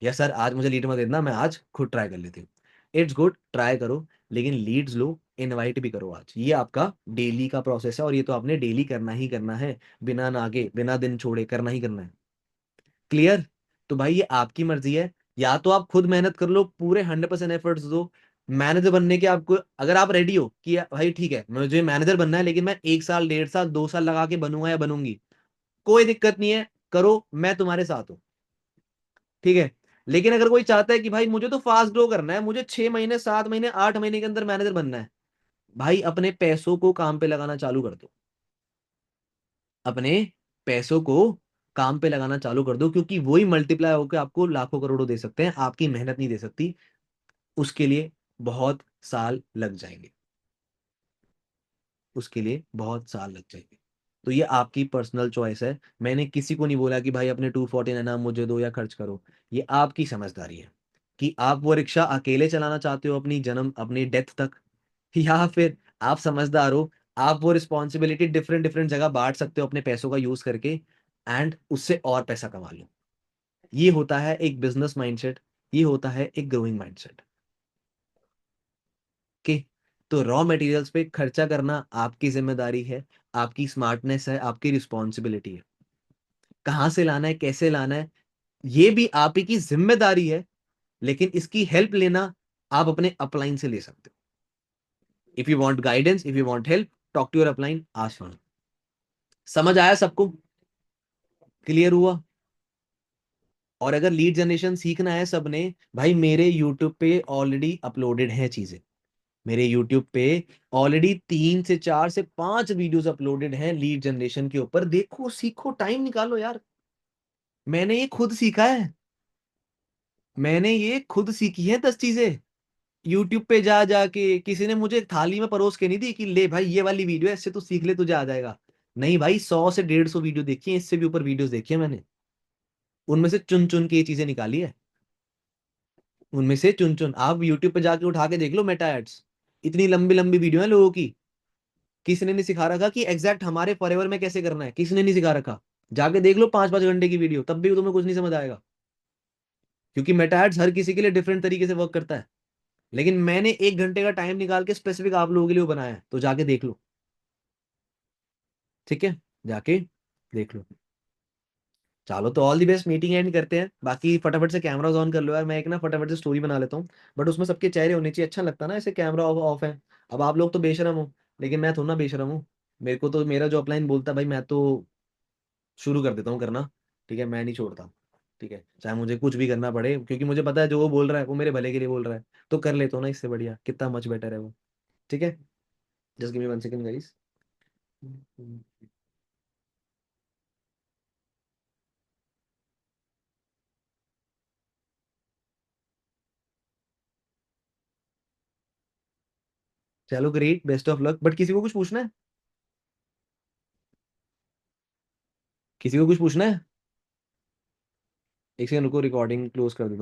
या सर आज मुझे लीड मत देना, मैं आज खुद ट्राई कर लेती हूँ। इट्स गुड, ट्राई करो, लेकिन लीड्स लो, इनवाइट भी करो आज। ये आपका डेली का प्रोसेस है और ये तो आपने डेली करना ही करना है, बिना नागे बिना दिन छोड़े करना ही करना है। क्लियर? तो भाई ये आपकी मर्जी है, या तो आप खुद मेहनत कर लो, पूरे 100% एफर्ट्स दो, मैनेजर बनने के आपको, अगर आप रेडी हो कि भाई ठीक है मुझे मैनेजर बनना है, लेकिन मैं 1 साल 1.5 साल 2 साल लगा के बनूंगा या बनूंगी, कोई दिक्कत नहीं है, करो, मैं तुम्हारे साथ हूं। ठीक है। लेकिन अगर कोई चाहता है कि भाई मुझे तो फास्ट ग्रो करना है, मुझे 6 महीने 7 महीने 8 महीने के अंदर मैनेजर बनना है, भाई अपने पैसों को काम पे लगाना चालू कर दो। अपने पैसों को काम पे लगाना चालू कर दो, क्योंकि वही मल्टीप्लाई होकर आपको लाखों करोड़ों दे सकते हैं, आपकी मेहनत नहीं दे सकती। उसके लिए बहुत साल लग जाएंगे। उसके लिए बहुत साल लग जाएंगे। तो ये आपकी पर्सनल चॉइस है। मैंने किसी को नहीं बोला कि भाई अपने 249 नाम मुझे दो या खर्च करो। ये आपकी समझदारी है कि आप वो रिक्शा अकेले चलाना चाहते हो अपनी जन्म अपनी डेथ तक, या फिर आप समझदार हो, आप वो रिस्पॉन्सिबिलिटी डिफरेंट डिफरेंट जगह बांट सकते हो अपने पैसों का यूज करके, एंड उससे और पैसा कमा लो। ये होता है एक बिजनेस माइंडसेट। ये होता है एक ग्रोइंग माइंडसेट। के तो रॉ मटेरियल्स पे खर्चा करना आपकी जिम्मेदारी है, आपकी स्मार्टनेस है, आपकी रिस्पॉन्सिबिलिटी है। कहाँ से लाना है, कैसे लाना है, ये भी आप ही की जिम्मेदारी है। लेकिन इसकी हेल्प लेना आप अपने अपलाइन से ले सकते हो। If you want guidance, if you want help, talk to your upline, ask for. समझ आया सबको? क्लियर हुआ? और अगर लीड जनरेशन सीखना है सबने, भाई मेरे यूट्यूब पे ऑलरेडी अपलोडेड है चीजें। मेरे यूट्यूब पे ऑलरेडी 3 से 4 से 5 वीडियोस अपलोडेड हैं लीड जनरेशन के ऊपर। देखो, सीखो, टाइम निकालो यार। मैंने ये खुद सीखा है। मैंने ये खुद सीखी है 10 चीजें। यूट्यूब पे जा जाके किसी ने मुझे थाली में परोस के नहीं दी कि ले भाई ये वाली वीडियो है, इससे तू सीख ले, तुझे आ जाएगा। नहीं भाई, 100 से 150 वीडियो देखी है, इससे भी ऊपर वीडियोस देखी है मैंने। उनमें से चुन चुन के ये चीजें निकाली है। उनमें से चुन चुन आप यूट्यूब पे जाके उठा के देख लो मेटा एड्स। इतनी लंबी लंबी वीडियो है लोगों की। किसी ने नहीं सिखा रखा कि एग्जैक्ट हमारे फॉरएवर में कैसे करना है, किसी ने नहीं सिखा रखा। जाके देख लो 5 5 घंटे की वीडियो, तब भी तुम्हें कुछ नहीं समझ आएगा। क्योंकि मेटा एड्स हर किसी के लिए डिफरेंट तरीके से वर्क करता है। लेकिन मैंने 1 घंटे का टाइम निकाल के स्पेसिफिक आप लोगों के लिए वो बनाया है, तो जाके देख लो। ठीक है, जाके देख लो। चलो, तो all the best, meeting and करते हैं। बाकी फटाफट से कैमराज ऑन कर लो यार, मैं एक ना फटाफट से स्टोरी बना लेता हूँ। बट उसमें सबके चेहरे होने चाहिए, अच्छा लगता है ना ऐसे कैमरा ऑफ ऑफ है। अब आप लोग तो बेशरम हो, लेकिन मैं थोड़ा ना बेशरम हूँ। मेरे को तो मेरा जो अपलाइन बोलता है भाई, मैं तो शुरू कर देता हूँ करना। ठीक है, मैं नहीं छोड़ता। ठीक है, चाहे मुझे कुछ भी करना पड़े, क्योंकि मुझे पता है जो वो बोल रहा है वो मेरे भले के लिए बोल रहा है। तो कर लेता हूँ ना, इससे बढ़िया कितना मच बेटर है वो। ठीक है, just give me 1 second guys. चलो great, best of luck. But किसी को कुछ पूछना है? किसी को कुछ पूछना है? एक सेकंड रुको, रिकॉर्डिंग क्लोज कर देता हूँ।